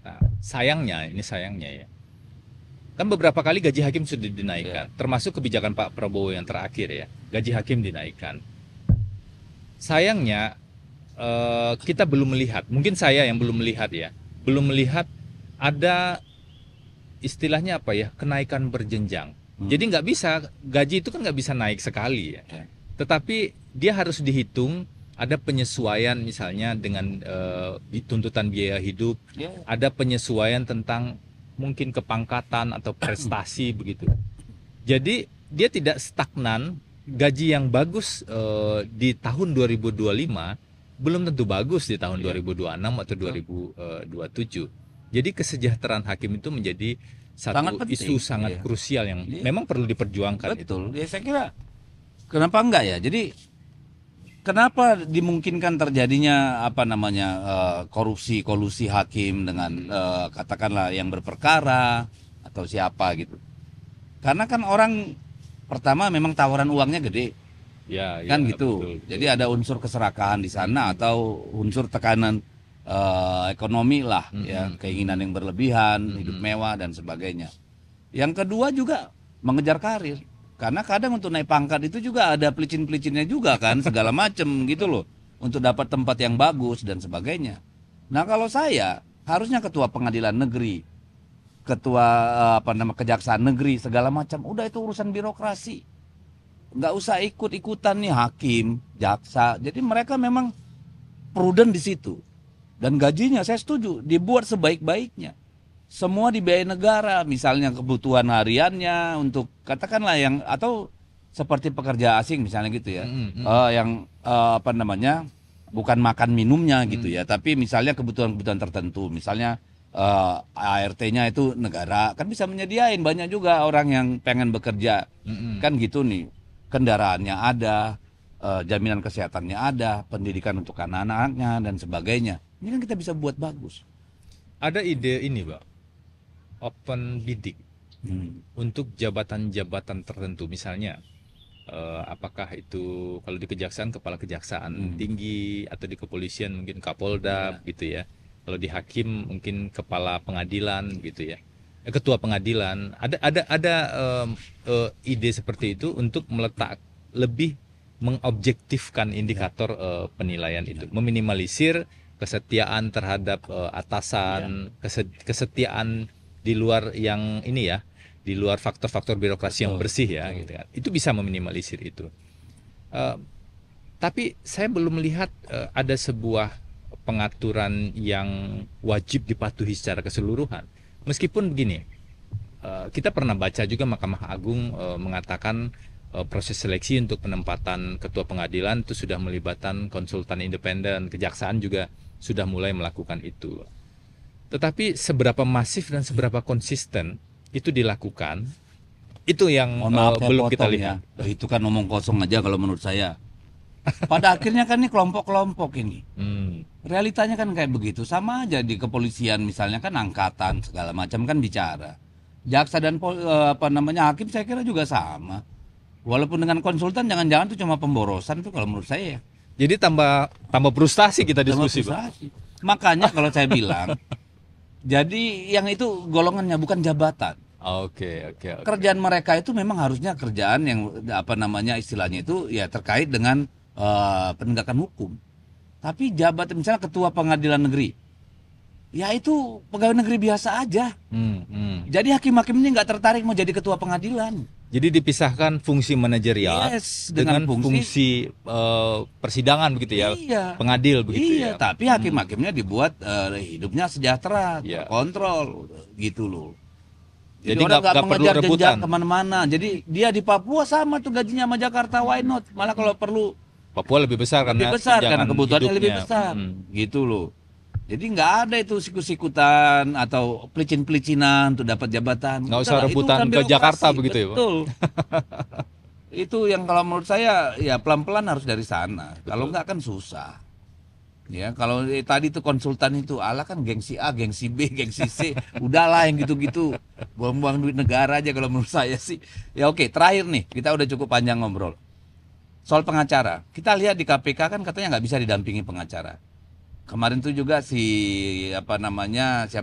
Nah, sayangnya ya. Kan beberapa kali gaji hakim sudah dinaikkan, termasuk kebijakan Pak Prabowo yang terakhir ya, gaji hakim dinaikkan. Sayangnya kita belum melihat, mungkin saya yang belum melihat ya, belum melihat ada istilahnya apa ya, kenaikan berjenjang. Jadi nggak bisa, gaji itu kan nggak bisa naik sekali ya. Tetapi dia harus dihitung, ada penyesuaian misalnya dengan tuntutan biaya hidup, ada penyesuaian tentang mungkin kepangkatan atau prestasi begitu. Jadi dia tidak stagnan. Gaji yang bagus di tahun 2025 belum tentu bagus di tahun 2026 atau 2027. Jadi kesejahteraan hakim itu menjadi satu isu sangat krusial yang memang perlu diperjuangkan. Betul. Ya saya kira kenapa enggak ya. Jadi kenapa dimungkinkan terjadinya apa namanya korupsi kolusi hakim dengan katakanlah yang berperkara atau siapa gitu? Karena kan orang pertama memang tawaran uangnya gede, Ya, kan ya, gitu. betul, betul. Jadi ada unsur keserakahan di sana atau unsur tekanan ekonomi lah, ya keinginan yang berlebihan, hidup mewah dan sebagainya. Yang kedua juga mengejar karir. Karena kadang untuk naik pangkat itu juga ada pelicin-pelicinnya juga kan, segala macem gitu loh. Untuk dapat tempat yang bagus dan sebagainya. Nah kalau saya, harusnya ketua pengadilan negeri, ketua kejaksaan negeri, segala macam. Udah itu urusan birokrasi. Nggak usah ikut-ikutan nih hakim, jaksa. Jadi mereka memang prudent di situ. Dan gajinya saya setuju, dibuat sebaik-baiknya. Semua dibiayai negara, misalnya kebutuhan hariannya untuk katakanlah yang atau seperti pekerja asing misalnya gitu ya, yang bukan makan minumnya gitu ya, tapi misalnya kebutuhan-kebutuhan tertentu, misalnya ART-nya itu negara kan bisa menyediain, banyak juga orang yang pengen bekerja, kan gitu nih, kendaraannya ada, jaminan kesehatannya ada, pendidikan untuk anak-anaknya dan sebagainya. Ini kan kita bisa buat bagus. Ada ide ini, Pak, open bidding untuk jabatan-jabatan tertentu, misalnya apakah itu kalau di kejaksaan kepala kejaksaan tinggi, atau di kepolisian mungkin kapolda gitu ya, kalau di hakim mungkin kepala pengadilan gitu ya, ketua pengadilan. Ada ide seperti itu untuk meletak lebih mengobjektifkan indikator penilaian itu, meminimalisir kesetiaan terhadap atasan, kesetiaan di luar yang ini ya, di luar faktor-faktor birokrasi yang bersih ya, gitu kan. Itu bisa meminimalisir itu. Tapi saya belum melihat ada sebuah pengaturan yang wajib dipatuhi secara keseluruhan. Meskipun begini, kita pernah baca juga Mahkamah Agung mengatakan proses seleksi untuk penempatan ketua pengadilan itu sudah melibatkan konsultan independen, kejaksaan juga sudah mulai melakukan itu. Tetapi seberapa masif dan seberapa konsisten itu dilakukan, itu yang belum kita lihat. Ya. Itu kan ngomong kosong aja kalau menurut saya. Pada akhirnya kan ini kelompok-kelompok ini. Realitanya kan kayak begitu. Sama aja di kepolisian misalnya kan angkatan segala macam kan bicara. Jaksa dan hakim saya kira juga sama. Walaupun dengan konsultan jangan-jangan itu cuma pemborosan itu kalau menurut saya. Jadi tambah frustasi kita diskusi, Pak. Makanya kalau saya bilang, jadi yang itu golongannya bukan jabatan. Oke. Kerjaan mereka itu memang harusnya kerjaan yang istilahnya itu ya terkait dengan penegakan hukum. Tapi jabatan misalnya ketua pengadilan negeri, ya itu pegawai negeri biasa aja. Jadi hakim-hakim ini nggak tertarik mau jadi ketua pengadilan. Jadi dipisahkan fungsi manajerial dengan fungsi persidangan begitu ya, pengadil begitu ya. Tapi hakim-hakimnya dibuat hidupnya sejahtera, terkontrol gitu loh. Jadi orang nggak mengejar jenjang kemana-mana. Jadi dia di Papua sama tuh gajinya sama Jakarta, why not? Malah kalau perlu Papua lebih besar karena kebutuhannya lebih besar, gitu loh. Jadi nggak ada itu sikut-sikutan atau pelicin-pelicinan untuk dapat jabatan. Nggak usah rebutan ke Jakarta begitu ya, Pak? Betul. Itu yang kalau menurut saya ya pelan-pelan harus dari sana. Kalau nggak kan susah. Ya kalau tadi itu konsultan itu ala kan gengsi A, gengsi B, gengsi C, udahlah yang gitu-gitu, buang-buang duit negara aja kalau menurut saya sih. Ya oke, terakhir nih kita udah cukup panjang ngobrol soal pengacara. Kita lihat di KPK kan katanya nggak bisa didampingi pengacara. Kemarin tuh juga siapa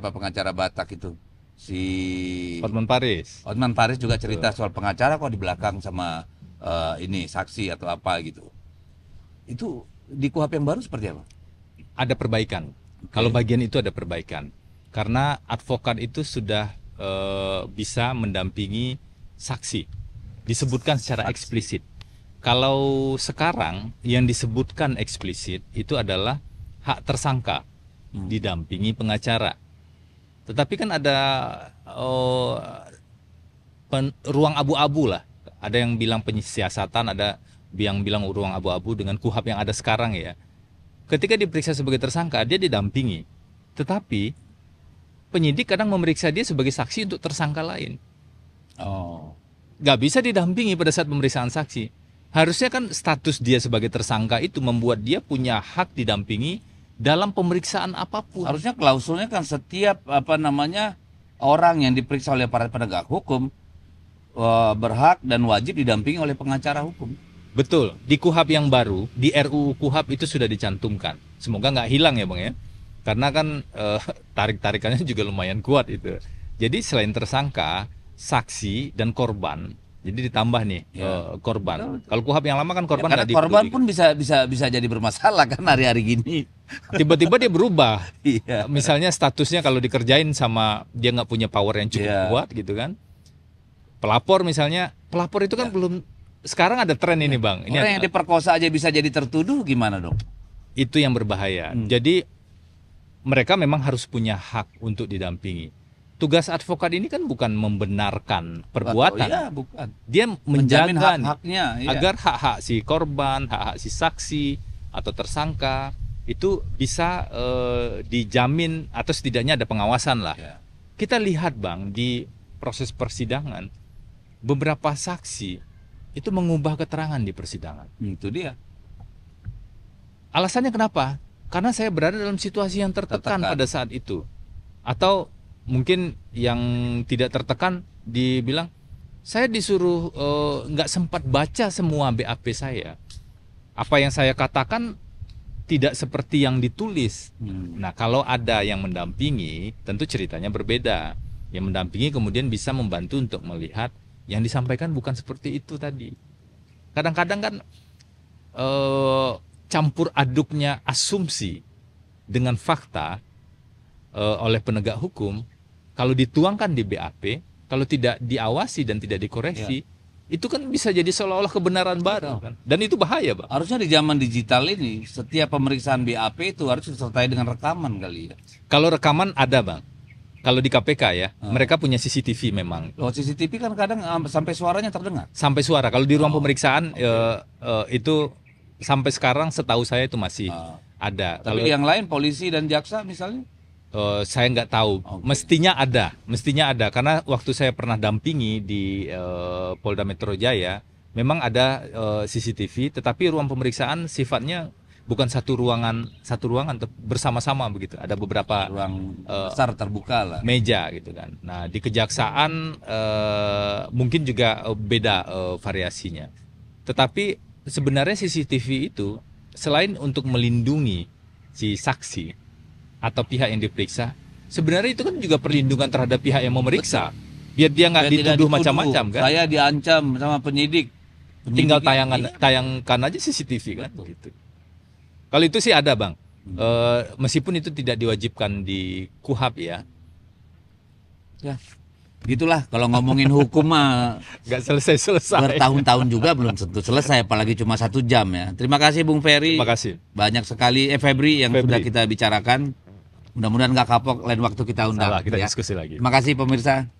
pengacara Batak itu, si Hotman Paris juga cerita soal pengacara kok di belakang sama ini saksi atau apa gitu. Itu di KUHP yang baru seperti apa? Ada perbaikan. Kalau bagian itu ada perbaikan. Karena advokat itu sudah bisa mendampingi saksi. Disebutkan secara eksplisit. Kalau sekarang yang disebutkan eksplisit itu adalah hak tersangka didampingi pengacara. Tetapi kan ada ruang abu-abu lah. Ada yang bilang penyiasatan, ada yang bilang ruang abu-abu dengan KUHP yang ada sekarang ya. Ketika diperiksa sebagai tersangka, dia didampingi. Tetapi penyidik kadang memeriksa dia sebagai saksi untuk tersangka lain. Gak bisa didampingi pada saat pemeriksaan saksi. Harusnya kan status dia sebagai tersangka itu membuat dia punya hak didampingi dalam pemeriksaan apapun. Harusnya klausulnya kan setiap orang yang diperiksa oleh para penegak hukum berhak dan wajib didampingi oleh pengacara hukum. Betul, di KUHAP yang baru, di RUU KUHAP itu sudah dicantumkan. Semoga nggak hilang ya Bang ya. Karena kan tarik-tarikannya juga lumayan kuat itu. Jadi selain tersangka, saksi dan korban, jadi ditambah nih korban. Kalau KUHAP yang lama kan korban karena nggak korban dipedulikan. pun bisa jadi bermasalah kan hari-hari gini. Tiba-tiba dia berubah. Iya. Misalnya statusnya kalau dikerjain sama dia nggak punya power yang cukup kuat gitu kan. Pelapor misalnya, pelapor itu kan belum. Sekarang ada tren ini Bang. Ini Orang yang diperkosa aja bisa jadi tertuduh, gimana dong? itu yang berbahaya. Jadi mereka memang harus punya hak untuk didampingi. Tugas advokat ini kan bukan membenarkan perbuatan. Iya, bukan. Dia Menjamin menjaga hak-haknya, iya. agar hak-hak si korban, hak-hak si saksi atau tersangka itu bisa dijamin atau setidaknya ada pengawasan lah. Iya. Kita lihat Bang di proses persidangan beberapa saksi itu mengubah keterangan di persidangan. Itu dia. Alasannya kenapa? Karena saya berada dalam situasi yang tertekan pada saat itu. Atau mungkin yang tidak tertekan dibilang, saya disuruh nggak sempat baca semua BAP saya. Apa yang saya katakan tidak seperti yang ditulis. Nah, kalau ada yang mendampingi, tentu ceritanya berbeda. Yang mendampingi kemudian bisa membantu untuk melihat yang disampaikan bukan seperti itu tadi. Kadang-kadang kan campur aduknya asumsi dengan fakta oleh penegak hukum, kalau dituangkan di BAP, kalau tidak diawasi dan tidak dikoreksi, itu kan bisa jadi seolah-olah kebenaran baru kan. Dan itu bahaya, Bang. Harusnya di zaman digital ini setiap pemeriksaan BAP itu harus disertai dengan rekaman kali ya. Kalau rekaman ada, Bang. Kalau di KPK ya, mereka punya CCTV memang. Loh, CCTV kan kadang sampai suaranya terdengar. Sampai suara. Kalau di ruang pemeriksaan itu sampai sekarang setahu saya itu masih ada. Tapi Kalau yang lain polisi dan jaksa misalnya? saya nggak tahu. Mestinya ada. Karena waktu saya pernah dampingi di Polda Metro Jaya, memang ada CCTV. Tetapi ruang pemeriksaan sifatnya bukan satu ruangan bersama-sama begitu. Ada beberapa Ruang besar terbuka lah. meja gitu kan. Nah di kejaksaan mungkin juga beda variasinya. Tetapi sebenarnya CCTV itu selain untuk melindungi si saksi atau pihak yang diperiksa, sebenarnya itu kan juga perlindungan terhadap pihak yang memeriksa. Biar dia nggak dituduh macam-macam kan. Saya diancam sama penyidik. Tinggal tayangkan aja CCTV kan gitu. Kalau itu sih ada Bang. Meskipun itu tidak diwajibkan di KUHAP ya. Ya, gitulah kalau ngomongin hukum mah Nggak selesai-selesai. bertahun-tahun juga belum tentu selesai, apalagi cuma 1 jam ya. Terima kasih Bung Ferry. Terima kasih. Banyak sekali Febri yang sudah kita bicarakan. Mudah-mudahan nggak kapok, lain waktu kita undang. Salah, kita ya. diskusi lagi. Terima kasih pemirsa.